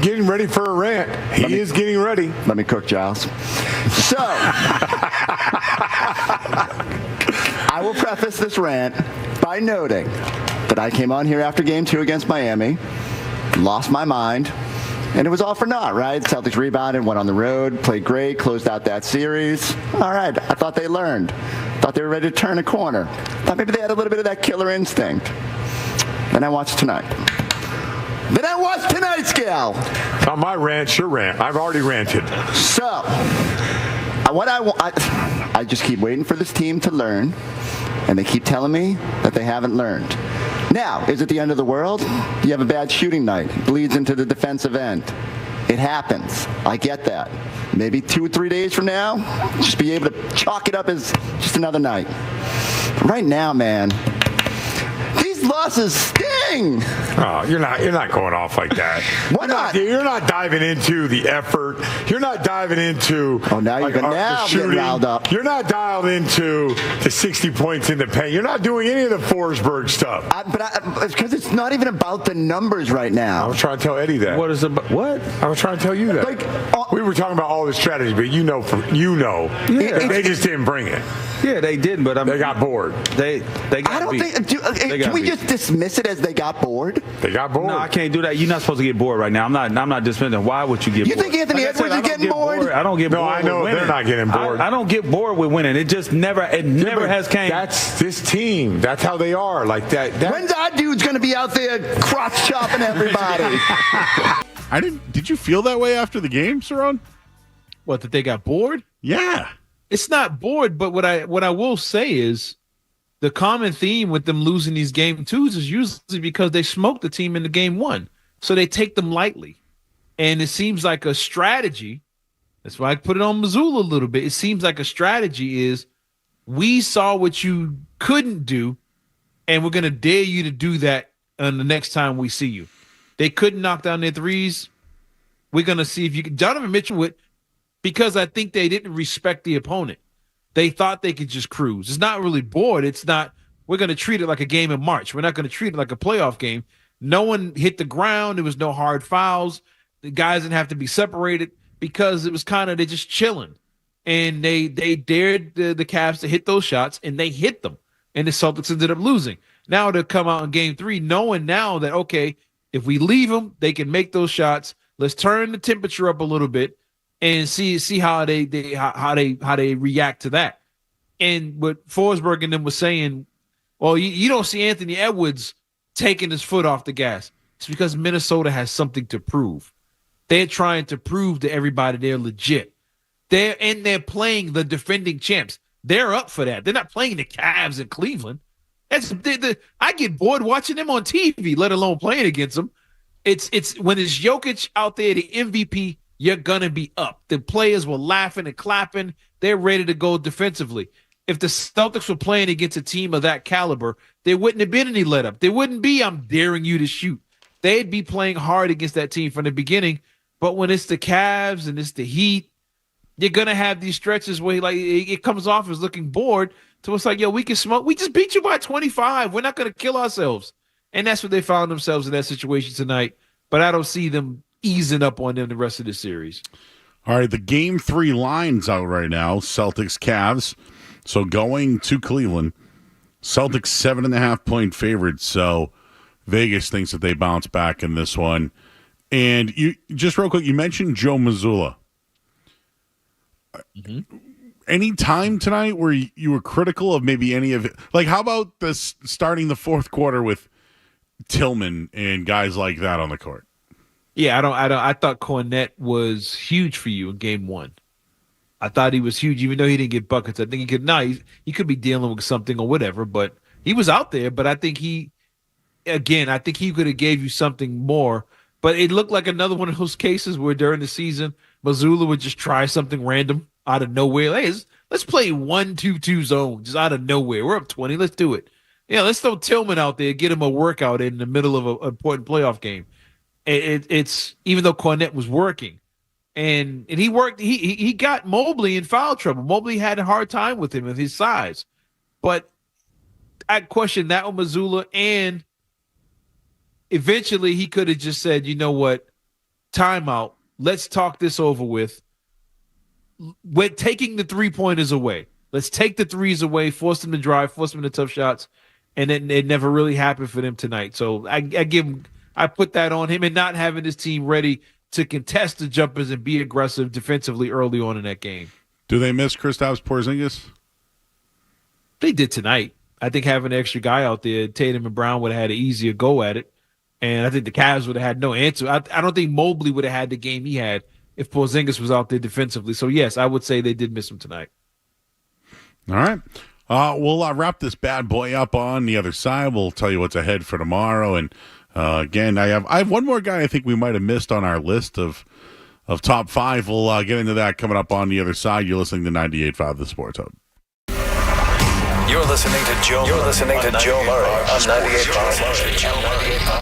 Getting ready for a rant. He is getting ready. Let me cook, Giles. So, I will preface this rant by noting that I came on here after Game 2 against Miami, lost my mind, and it was all for naught, right? Celtics rebounded, went on the road, played great, closed out that series. All right, I thought they learned. Thought they were ready to turn a corner. Thought maybe they had a little bit of that killer instinct. Then I watched tonight. Then I watched tonight's gal. On my rant, your rant. I've already ranted. So, I just keep waiting for this team to learn, and they keep telling me that they haven't learned. Now, is it the end of the world? You have a bad shooting night. It bleeds into the defensive end. It happens. I get that. Maybe 2 or 3 days from now, just be able to chalk it up as just another night. But right now, man, these losses sting. Oh, you're not going off like that. Why not? You're not diving into the effort. You're not diving into the shooting. Riled up. You're not dialed into the 60 points in the paint. You're not doing any of the Forsberg stuff. It's because it's not even about the numbers right now. I was trying to tell Eddie that. What is it? What? I was trying to tell you that. We were talking about all the strategy, but they just didn't bring it. Yeah, they didn't, but they got bored. They got I don't beat. think. Can we just dismiss it as they got bored? They got bored. No, I can't do that. You're not supposed to get bored right now. I'm not dismissing. Why would you get bored? You think Anthony Edwards is getting bored? I don't get bored. No, I know they're not getting bored. I don't get bored with winning. It just never has came. That's this team. That's how they are. Like that. When's our dude's going to be out there crotch chopping everybody? Did you feel that way after the game, Cerrone? What, that they got bored? Yeah. It's not bored, but what I will say is the common theme with them losing these game twos is usually because they smoked the team in the game one. So they take them lightly. And it seems like a strategy. That's why I put it on Mazzulla a little bit. It seems like a strategy is we saw what you couldn't do, and we're going to dare you to do that on the next time we see you. They couldn't knock down their threes. We're going to see if you can. Donovan Mitchell would, because I think they didn't respect the opponent. They thought they could just cruise. It's not really bored. It's not, we're going to treat it like a game in March. We're not going to treat it like a playoff game. No one hit the ground. There was no hard fouls. The guys didn't have to be separated because it was kind of, they're just chilling. And they dared the Cavs to hit those shots, and they hit them. And the Celtics ended up losing. Now they'll come out in game 3 knowing now that, okay, if we leave them, they can make those shots. Let's turn the temperature up a little bit and see how they react to that. And what Forsberg and them was saying, well, you don't see Anthony Edwards taking his foot off the gas. It's because Minnesota has something to prove. They're trying to prove to everybody they're legit. They're playing the defending champs. They're up for that. They're not playing the Cavs in Cleveland. I get bored watching them on TV, let alone playing against them. It's when it's Jokic out there, the MVP, you're gonna be up. The players were laughing and clapping. They're ready to go defensively. If the Celtics were playing against a team of that caliber, there wouldn't have been any let up. There wouldn't be, I'm daring you to shoot. They'd be playing hard against that team from the beginning. But when it's the Cavs and it's the Heat, you're gonna have these stretches where it comes off as looking bored. So it's like, yo, we can smoke. We just beat you by 25. We're not gonna kill ourselves. And that's what they found themselves in that situation tonight. But I don't see them easing up on them the rest of the series. All right, the game 3 line's out right now. Celtics, Cavs. So going to Cleveland, Celtics 7.5-point favorites. So Vegas thinks that they bounce back in this one. And you just real quick, you mentioned Joe Mazzulla. Mm-hmm. Any time tonight where you were critical of maybe any of it? Like, how about this starting the fourth quarter with Tillman and guys like that on the court? Yeah, I thought Cornette was huge for you in game 1. I thought he was huge, even though he didn't get buckets. I think he could. He could be dealing with something or whatever, but he was out there. But I think he could have gave you something more. But it looked like another one of those cases where during the season, Mazzulla would just try something random out of nowhere. Hey, let's play 1-2-2 zone just out of nowhere. We're up 20. Let's do it. Yeah, let's throw Tillman out there, get him a workout in the middle of an important playoff game. It's even though Cornette was working. And he worked. He got Mobley in foul trouble. Mobley had a hard time with him with his size, but I question that with Mazzulla. And eventually, he could have just said, "You know what? timeout. Let's talk this over with. We're taking the 3-pointers away. Let's take the threes away, force them to drive, force them into tough shots, and it never really happened for them tonight. So I put that on him, and not having his team ready to contest the jumpers and be aggressive defensively early on in that game. Do they miss Kristaps Porzingis? They did tonight. I think having an extra guy out there, Tatum and Brown would have had an easier go at it. And I think the Cavs would have had no answer. I don't think Mobley would have had the game he had if Porzingis was out there defensively. So, yes, I would say they did miss him tonight. All right. We'll wrap this bad boy up on the other side. We'll tell you what's ahead for tomorrow. And, again, I have one more guy I think we might have missed on our list of top 5. We'll get into that coming up on the other side. You're listening to 98.5 The Sports Hub. You're listening to Joe Murray on 98.5.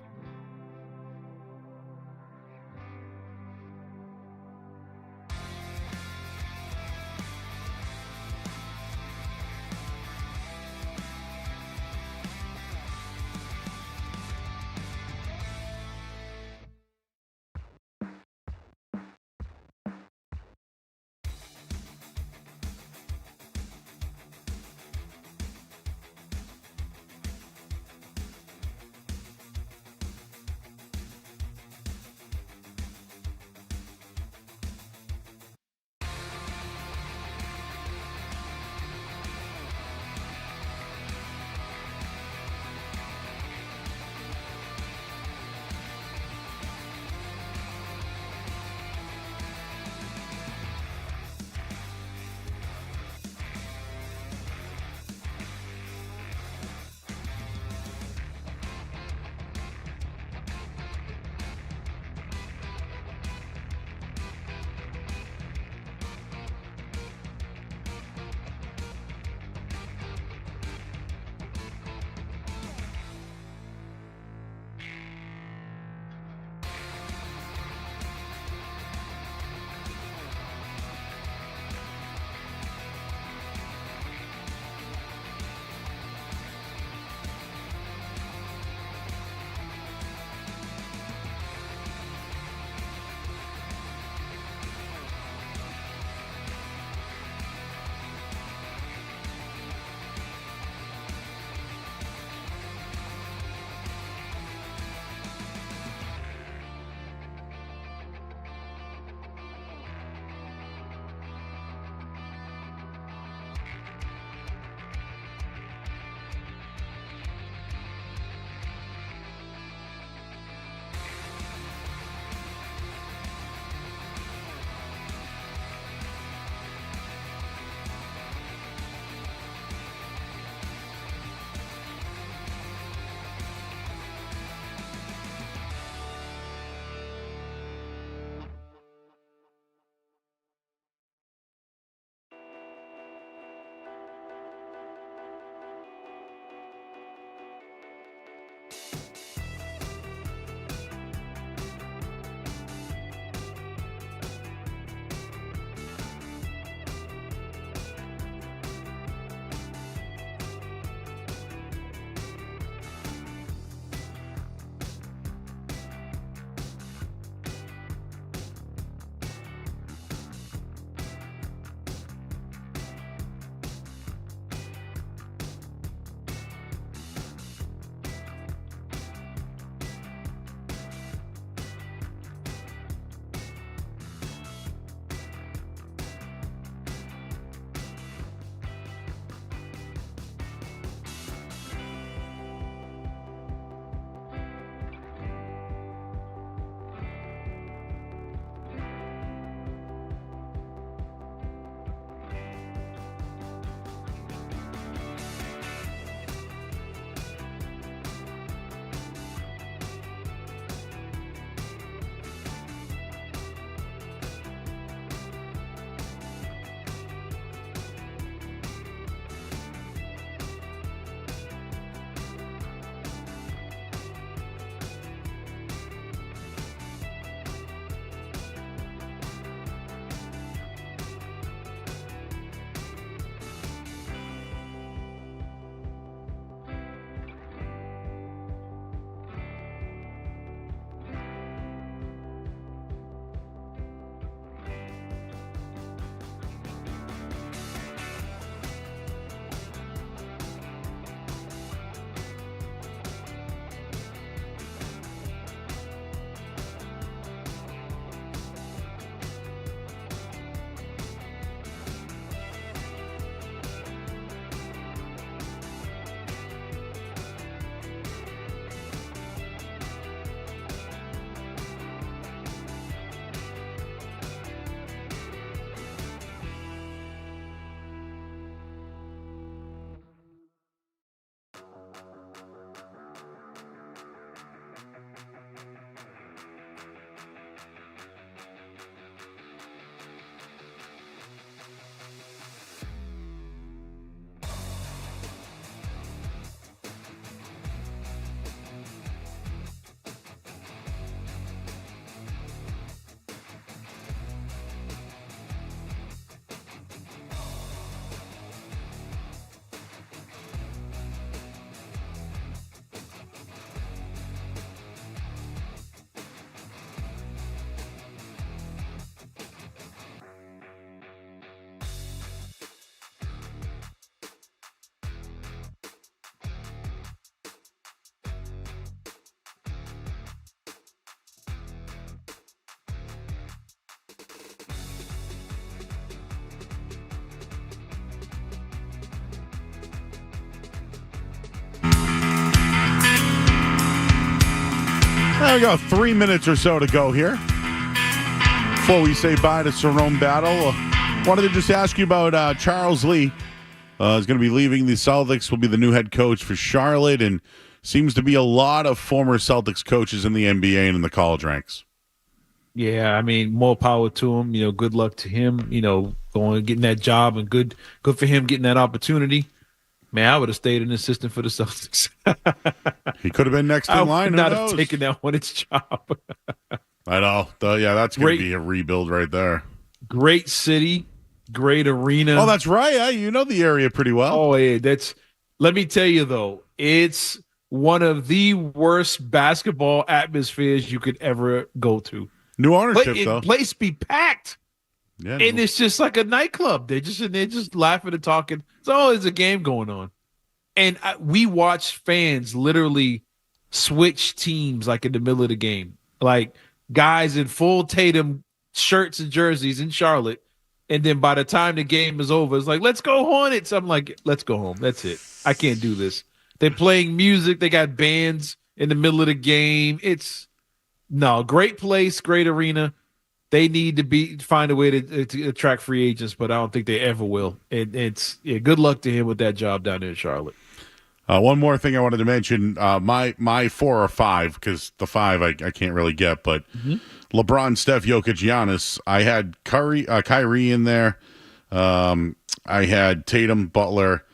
Well, we got 3 minutes or so to go here before we say bye to Cerrone Battle. Wanted to just ask you about Charles Lee. Is going to be leaving the Celtics, will be the new head coach for Charlotte, and seems to be a lot of former Celtics coaches in the NBA and in the college ranks. Yeah, I mean, more power to him. Good luck to him. Going getting that job, and good for him getting that opportunity. Man, I would have stayed an assistant for the Celtics. He could have been next in line. I would not have taken that one. Its job. I know. That's going to be a rebuild right there. Great city, great arena. Oh, that's right. Yeah, you know the area pretty well. Oh, yeah. Let me tell you though, it's one of the worst basketball atmospheres you could ever go to. New ownership, though. Place be packed. Yeah, and it's just like a nightclub. They're just laughing and talking. So there's a game going on. And we watch fans literally switch teams like in the middle of the game. Like guys in full Tatum shirts and jerseys in Charlotte. And then by the time the game is over, it's like, let's go Hornets. I'm like, let's go home. That's it. I can't do this. They're playing music. They got bands in the middle of the game. Great place, great arena. They need to find a way to attract free agents, but I don't think they ever will. Good luck to him with that job down there in Charlotte. One more thing I wanted to mention, my 4 or 5, because the 5 I can't really get, but LeBron, Steph, Jokic, Giannis. I had Kyrie in there. I had Tatum, Butler.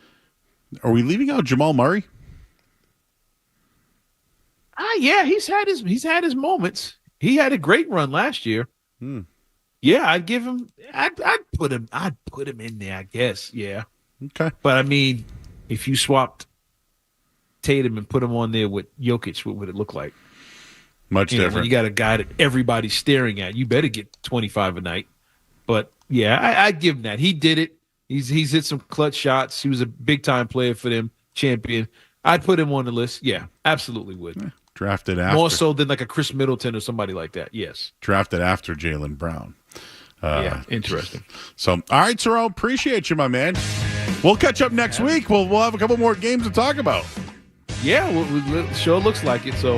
Are we leaving out Jamal Murray? Yeah, he's had his moments. He had a great run last year. Yeah, I'd give him. I'd put him in there, I guess. Yeah. Okay. But I mean, if you swapped Tatum and put him on there with Jokic, what would it look like? Much different. When you got a guy that everybody's staring at, you better get 25 a night. But yeah, I'd give him that. He did it. He's hit some clutch shots. He was a big time player for them, champion. I'd put him on the list. Yeah, absolutely would. Drafted after. More so than like a Chris Middleton or somebody like that. Yes. Drafted after Jaylen Brown. Yeah, interesting. So, all right, Cerrone, appreciate you, my man. We'll catch up next week. We'll have a couple more games to talk about. Yeah, sure looks like it. So.